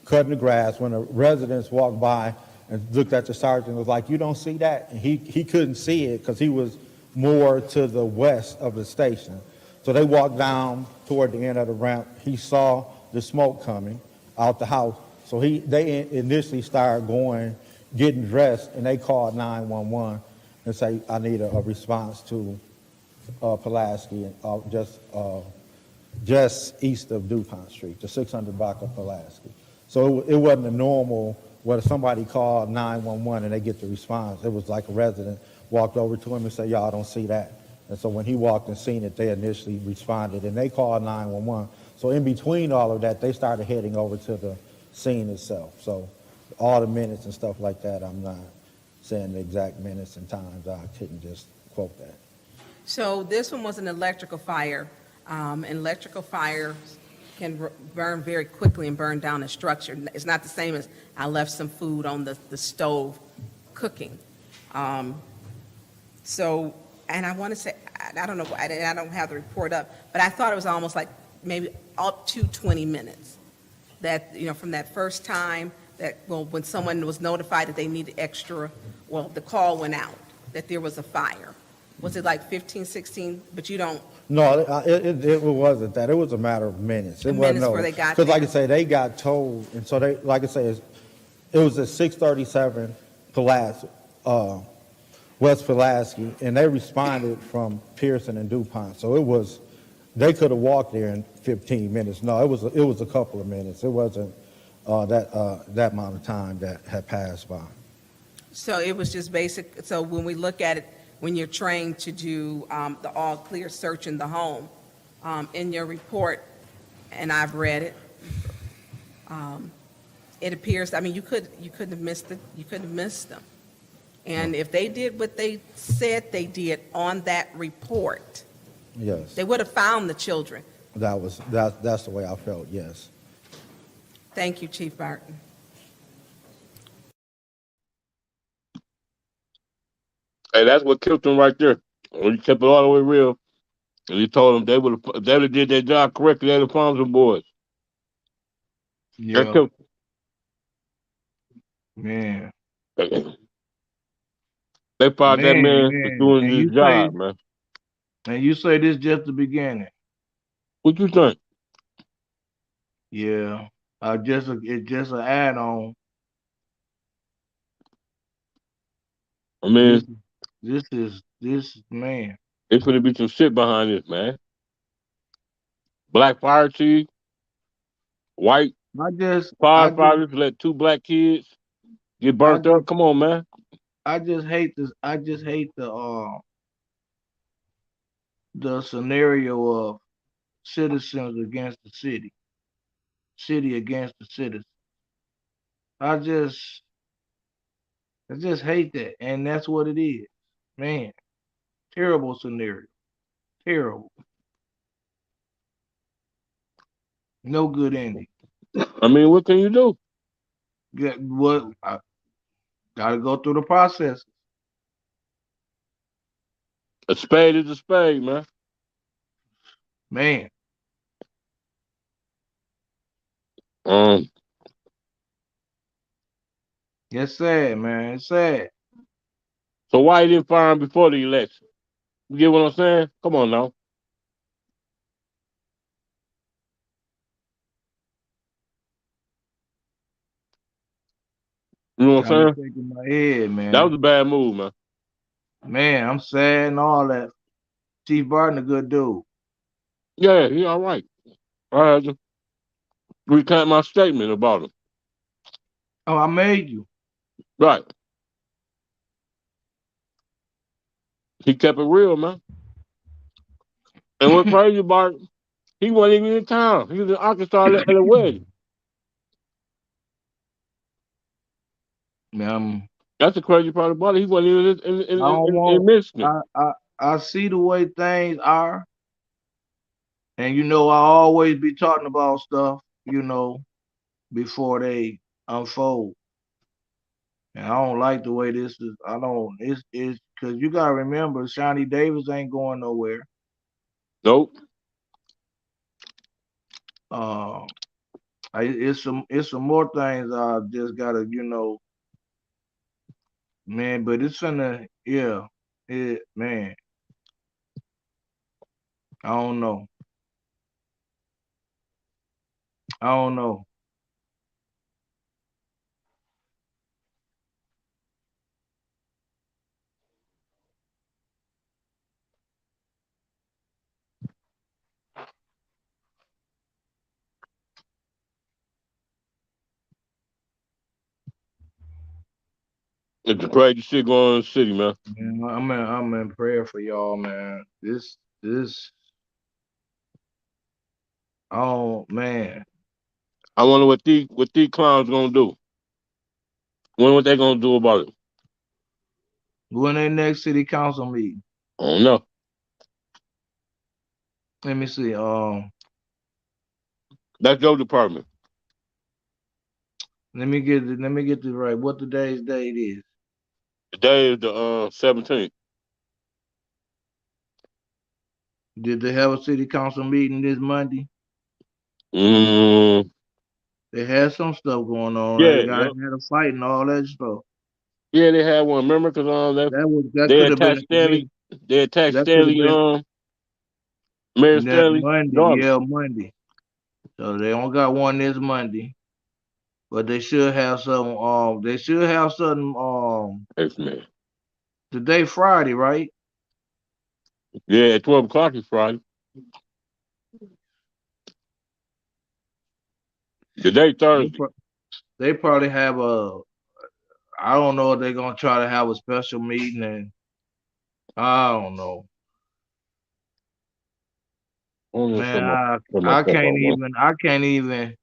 cutting the grass when the residents walked by and looked at the sergeant and was like, you don't see that? And he couldn't see it because he was more to the west of the station. So they walked down toward the end of the ramp. He saw the smoke coming out the house. So they initially started getting dressed, and they called 911 and say, I need a response to Pulaski, just east of DuPont Street, the 600 block of Pulaski. So it wasn't a normal where somebody called 911 and they get the response. It was like a resident walked over to him and said, y'all don't see that. And so when he walked and seen it, they initially responded and they called 911. So in between all of that, they started heading over to the scene itself. So all the minutes and stuff like that, I'm not saying the exact minutes and times. I couldn't just quote that. So this one was an electrical fire. Electrical fires can burn very quickly and burn down a structure. It's not the same as I left some food on the stove cooking. And I want to say, I don't know, I don't have the report up, but I thought it was almost like maybe up to 20 minutes that, from that first time when someone was notified that they needed the call went out, that there was a fire. Was it like 15, 16, but you don't? No, it wasn't that. It was a matter of minutes. It wasn't where they got because, like I say, they got told, and so they, like I say, it was at 637 West Pulaski, and they responded from Pearson and DuPont. So they could have walked there in 15 minutes. No, it was a couple of minutes. It wasn't that amount of time that had passed by. So it was just basic. So when we look at it, when you're trained to do the all-clear search in the home, in your report, and I've read it, it appears. I mean, you couldn't have missed them. And if they did what they said they did on that report, yes, they would have found the children. That's the way I felt. Yes. Thank you, Chief Barton. Hey, that's what killed them right there. When you kept it all the way real, and you told them if they would have did their job correctly, they'd have found some boys. Yeah. That killed man. They fired that man for doing his job, man. And you say this just the beginning. What you think? Yeah. It's just an add-on. I mean, this man. It's gonna be some shit behind this, man. Black fire chief, white I just, I just, firefighters let two black kids get I burnt up. just, Come on, man. I just hate this. I just hate the scenario of citizens against the city against the citizens. I just, I just hate that, and that's what it is, man. Terrible scenario. Terrible. No good ending. I mean, what can you do? Get what? I gotta go through the process, A spade is a spade, man. man. Um, It's sad, man. It's sad. so why he didn't fire him before the election? You get what I'm saying? Come on now. You know what Got me I'm saying? shaking my head, That man. was a bad move, man. Man, I'm sad and all that. Chief Barton, a good dude. Yeah, he all right. I had to recant my statement about him. Oh, I made you. Right. He kept it real, man. And what's crazy about it, he wasn't even in town. He was in Arkansas at a wedding. Man, That's the crazy part about it. He wasn't even I don't in want. Michigan. I see the way things are, and I always be talking about stuff, before they unfold. And I don't like the way this is. I don't. It's because you gotta remember, Shawnee Davis ain't going nowhere. Nope. Uh, it's some more things I just gotta, man. But it's gonna, yeah, man. I don't know. I don't know. It's a crazy shit going on in the city, man. Man, I'm in prayer for y'all, man. This. Oh man, I wonder what these clowns gonna do. Wonder what they gonna do about it. when their next city council meeting? I don't know. Let me see. That's your department. Let me get this right. What today's date is? Today is the 17th. Did they have a city council meeting this Monday? Mm, They had some stuff going on. They yeah, got yep. had a fight and all that stuff. Yeah, they had one. Remember, because That they could have been attacked a Stanley. committee. They attacked That could have Stanley. been Mayor that Stanley Monday. daughter. Yeah, Monday. So they don't got one this Monday, but they should have some. They should have something. Yes, man. Today Friday, right? Yeah, at 12 o'clock is Friday. Today They, Thursday. pro- they probably have a. I don't know if they're gonna try to have a special meeting, and I don't know. I don't know Man, something. Turn my I cup can't off, man. even. I can't even.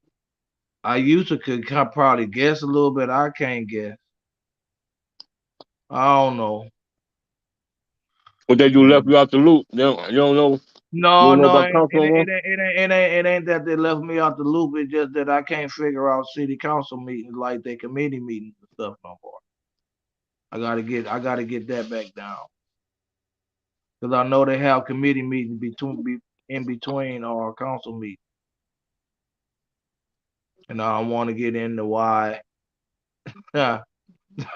I used to could probably guess a little bit. I can't guess. I don't know. What they do left Man. you out the loop. You don't know. You No, don't know no, about it, council it, no more? it, it, ain't, it, ain't, it ain't that they left me out the loop. It's just that I can't figure out city council meetings like they committee meetings and stuff no more. I gotta get that back down because I know they have committee meetings in between our council meetings, and I don't want to get into why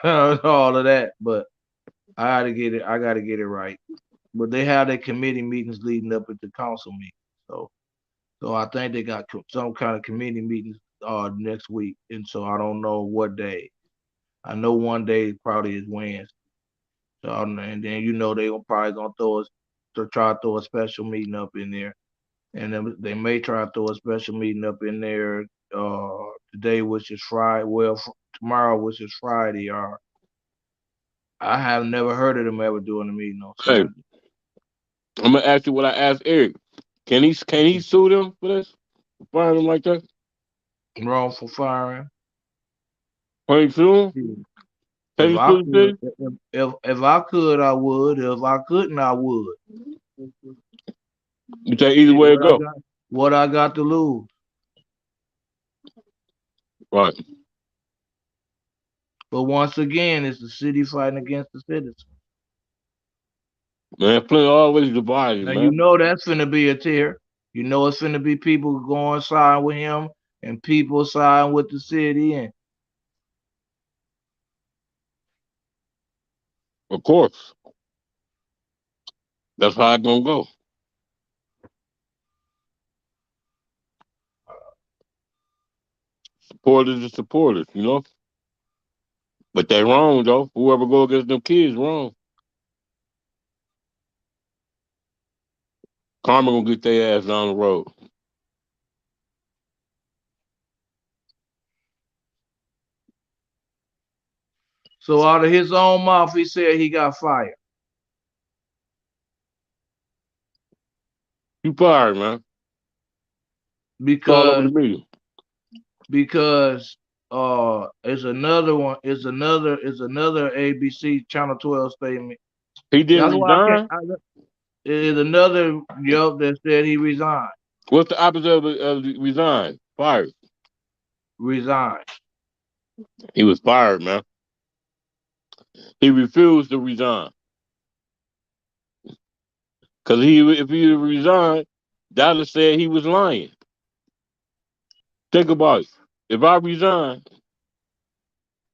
all of that, but I gotta get it. I gotta get it right. But they have their committee meetings leading up at the council meeting, so I think they got some kind of committee meetings next week, and so I don't know what day. I know one day probably is Wednesday. So and then they probably gonna throw us. to try to throw a special meeting up in there, and then they may try to throw a special meeting up in there today, which is Friday. Well, tomorrow, which is Friday. I have never heard of them ever doing a meeting on Saturday. Hey, I'm gonna ask you what I asked Eric. Can he sue them for this? Firing them like that? Wrongful firing. Can he sue them? If I could, I would. If I couldn't, I would. You take either way it go. What I got to lose? Right. But once again, it's the city fighting against the citizens. Man, Flint always divided, Now, man. you know that's finna be a tear. You know it's finna be people going side with him and people siding with the city. And of course. That's how it's gonna go. Supporters are supporters, you know? But they wrong, though. Whoever go against them kids, wrong. Karma gonna get their ass down the road. so out of his own mouth, he said he got fired. You fired, man. Because it's another one. It's another ABC Channel 12 statement. He didn't resign? It's another that said he resigned. What's the opposite of resign? Fired. Resigned. He was fired, man. He refused to resign. Because if he resigned, that would have said he was lying. Think about it. If I resigned,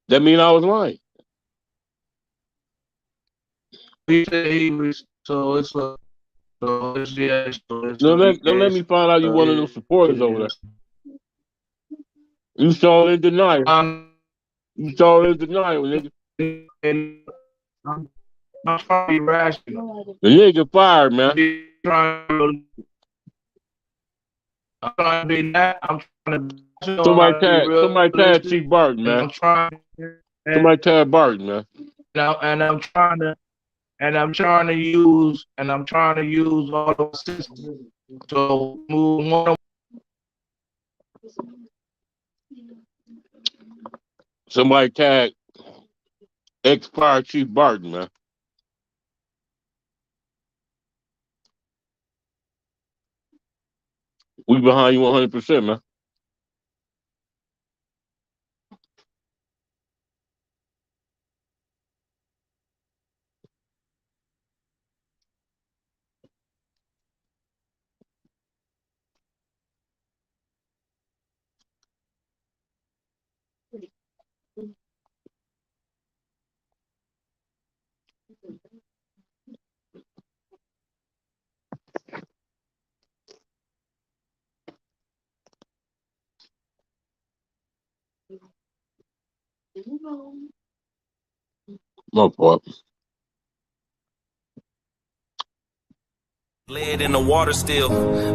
that means I was lying. He said he was, so it's a, so it's, yeah, so it's Don't let me find out you one of those supporters over there. You saw in denial. You saw in denial, nigga. I'm trying to be rational. The nigga fired, man. I'm trying to be that. I'm trying to. Somebody tag Chief Barton, man. Somebody tag Barton, man. And I'm trying to use all those systems to move one. Somebody tag ex-fire Chief Barton, man. We behind you 100%, man. My fault. Lead in the water still.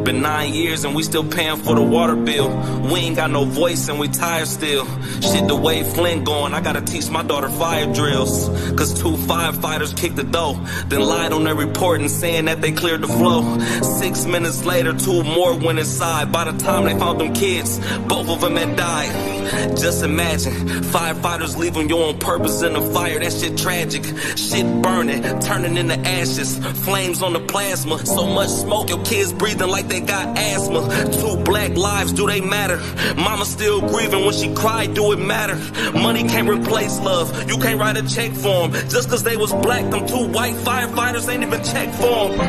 Been 9 years and we still paying for the water bill. We ain't got no voice and we tired still. Shit, the way Flint going, I gotta teach my daughter fire drills. Cause 2 firefighters kicked the door, then lied on their report and saying that they cleared the flow. 6 minutes later, 2 more went inside. By the time they found them kids, both of them had died. Just imagine, firefighters leaving you on purpose in the fire. That shit tragic. Shit burning, turning into ashes. Flames on the plasma. So much smoke, your kids breathing like they got asthma. 2 black lives, do they matter? Mama still grieving when she cried, do it matter? Money can't replace love, you can't write a check for them. Just cause they was black, them 2 white firefighters ain't even checked for them.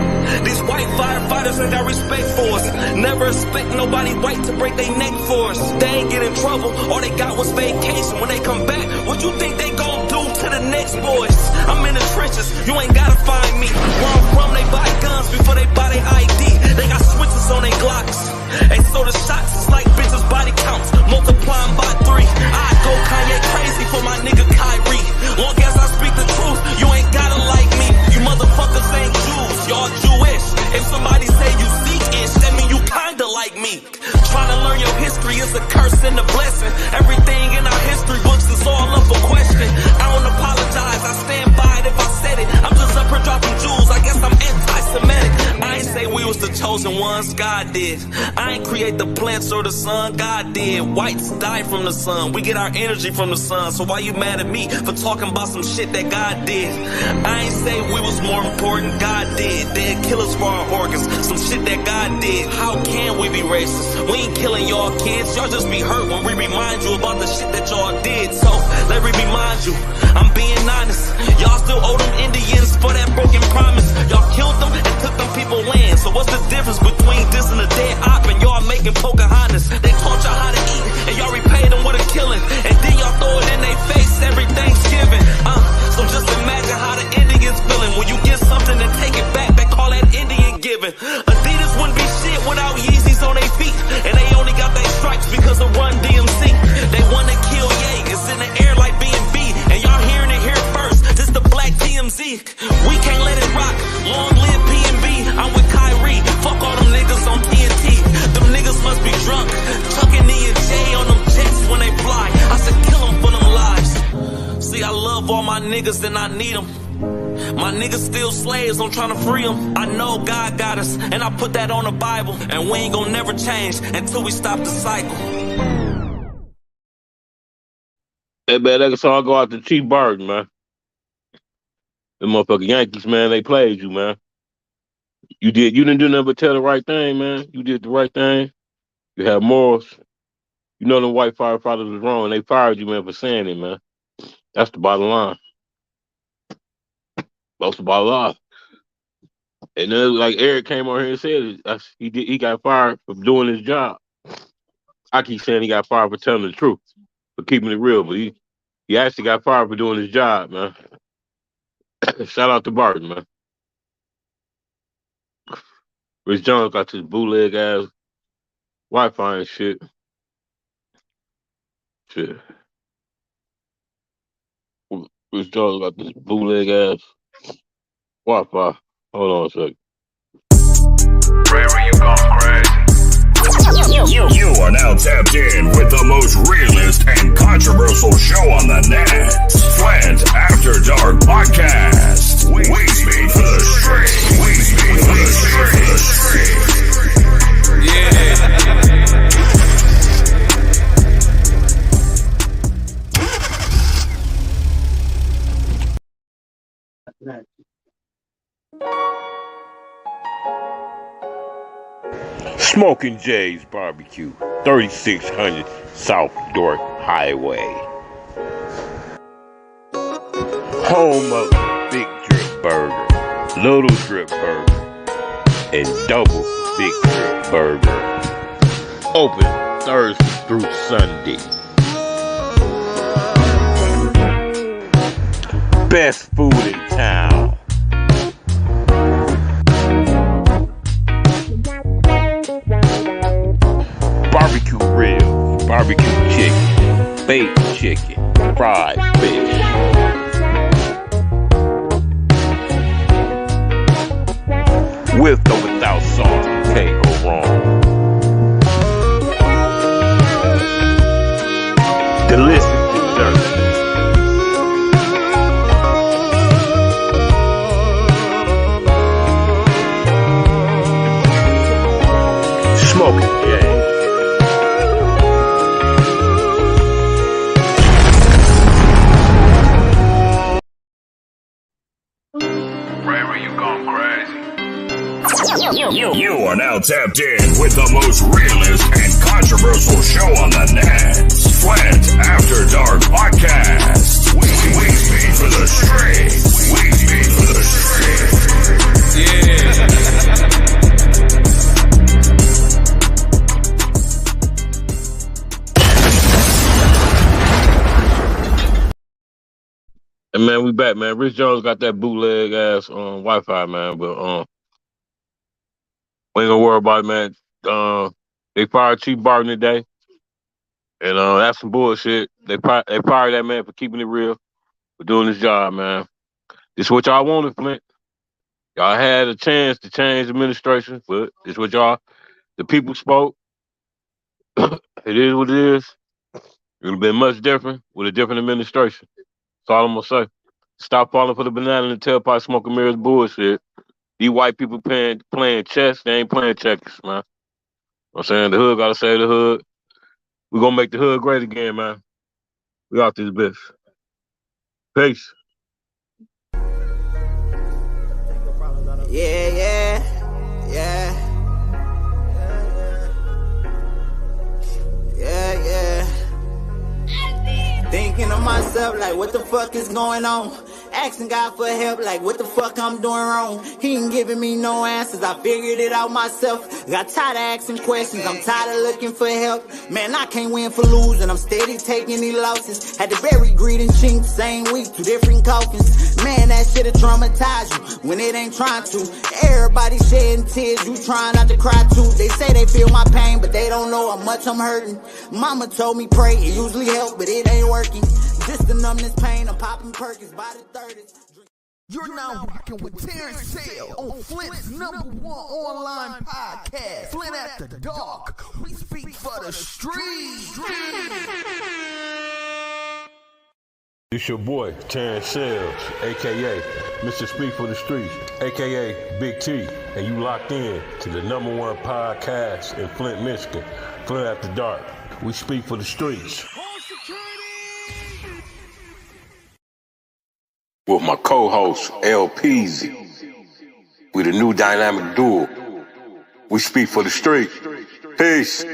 These white firefighters ain't got respect for us. Never expect nobody white to break their neck for us. They ain't get in trouble, all they got was vacation. When they come back, what you think they gon' do to the next boys? I'm in the trenches, you ain't gotta find me. Where I'm from, they buy guns before they buy their ID. They got switches on their Glocks. And so the shots is like bitches' body counts, multiplying by 3. I go Kanye crazy for my nigga Kyrie. Long as I speak the truth, you ain't gotta like me. You motherfuckers ain't Jews, y'all Jewish. victory is a curse and a blessing. Everything in our history books is all up for question. I don't apologize, I stand by it if I said it. I'm just up here dropping jewels, I guess I'm anti-Semitic. I ain't say we was the chosen ones, God did. I ain't create the plants or the sun, God did. Whites die from the sun, we get our energy from the sun. So why you mad at me for talking about some shit that God did? I ain't say we was more important, God did. They'd kill us for our organs, some shit that God did. How can we be racist? We ain't killing y'all kids, y'all just be hurt when we remind you about the shit that y'all did. So let me remind you, I'm being honest, y'all still owe them Indians for that broken promise. Y'all killed them and took them people land. So what's the difference between this and a dead op and y'all making Pocahontas? They taught y'all how to eat and y'all repaid them with a killing, and then y'all throw it in their face every Thanksgiving. So just imagine how the Indians feeling when you get something and take it back. They call that Indian giving. Adidas wouldn't be shit without Yeezys on their feet, and they only got their stripes because of Run DMC. They wanna kill Ye, it's in the air like B&B, and y'all hearing it here first. This the Black TMZ. We can't let it rock. Long live P&B. I'm with Kyrie. Fuck all them niggas on TNT. Them niggas must be drunk. Chucking E and J on them jets when they fly. I said kill them for them lives. See, I love all my niggas and I need them. My niggas still slaves, I'm trying to free them. I know God got us, and I put that on the Bible. And we ain't gonna never change until we stop the cycle. Hey, man, that song go out to Chief Barton, man. The motherfucking Yankees, man, they played you, man. You didn't do nothing but tell the right thing, man. You did the right thing. You have morals. You know them white firefighters was wrong, and they fired you, man, for saying it, man. That's the bottom line. That's the bottom line. And then, like Eric came on here and said, he got fired for doing his job. I keep saying he got fired for telling the truth, for keeping it real, but he actually got fired for doing his job, man. Shout out to Barton, man. Rich Jones got this bootleg ass Wi-Fi and shit. Shit. Rich Jones got this bootleg ass Wi-Fi. Hold on a sec. Ray, you going crazy? You are now tapped in with the most realist and controversial show on the net. Flint After Dark Podcast. We speak for the street. We speak for the street. Yeah. Smoking Jay's Barbecue, 3600 South Dork Highway. Home of Big Drip Burger, Little Drip Burger, and Double Big Drip Burger. Open Thursday through Sunday. Best food in town. Barbecue ribs, barbecue chicken, baked chicken, fried fish. With or without sauce, can't go wrong. Delicious dessert. Smoking Jay. Ray, you going crazy? You are now tapped in with the most realist and controversial show on the net. Flint After Dark Podcast. We speak for the streets. We speak for the streets. Yeah. And man, we back, man. Rich Jones got that bootleg ass Wi-Fi, man. But we ain't gonna worry about it, man. They fired Chief Barton today, and that's some bullshit. They fired that man for keeping it real, for doing his job, man. This is what y'all wanted, Flint. Y'all had a chance to change the administration, but this is what the people spoke. It is what it is. It would have been much different with a different administration. That's all I'm gonna say. Stop falling for the banana and tailpipe smoking mirrors bullshit. These white people playing chess, they ain't playing checkers, man. I'm saying the hood gotta save the hood. We're gonna make the hood great again, man. We out this bitch. Peace. Yeah. Thinking to myself, like, what the fuck is going on? Asking God for help, like, what the fuck I'm doing wrong? He ain't giving me no answers, I figured it out myself. Got tired of asking questions, I'm tired of looking for help. Man, I can't win for losing, I'm steady taking these losses. Had to bury greed and chink, same week, 2 different coffins. Man, that shit'll traumatize you when it ain't trying to. Everybody shedding tears, you trying not to cry too. They say they feel my pain, but they don't know how much I'm hurting. Mama told me pray, it usually help, but it ain't working. Just the numbness pain, I'm popping Perkins by the 30s. You're now rocking with Terrence Sale on Flint's #1 online podcast, Flint After Dark. We speak for the streets. It's your boy, Terrence Sales, a.k.a. Mr. Speak for the Streets, a.k.a. Big T, and you locked in to the #1 podcast in Flint, Michigan, Flint After Dark. We speak for the streets. With my co-host, L. Peasy. We the new dynamic duo. We speak for the street. Peace.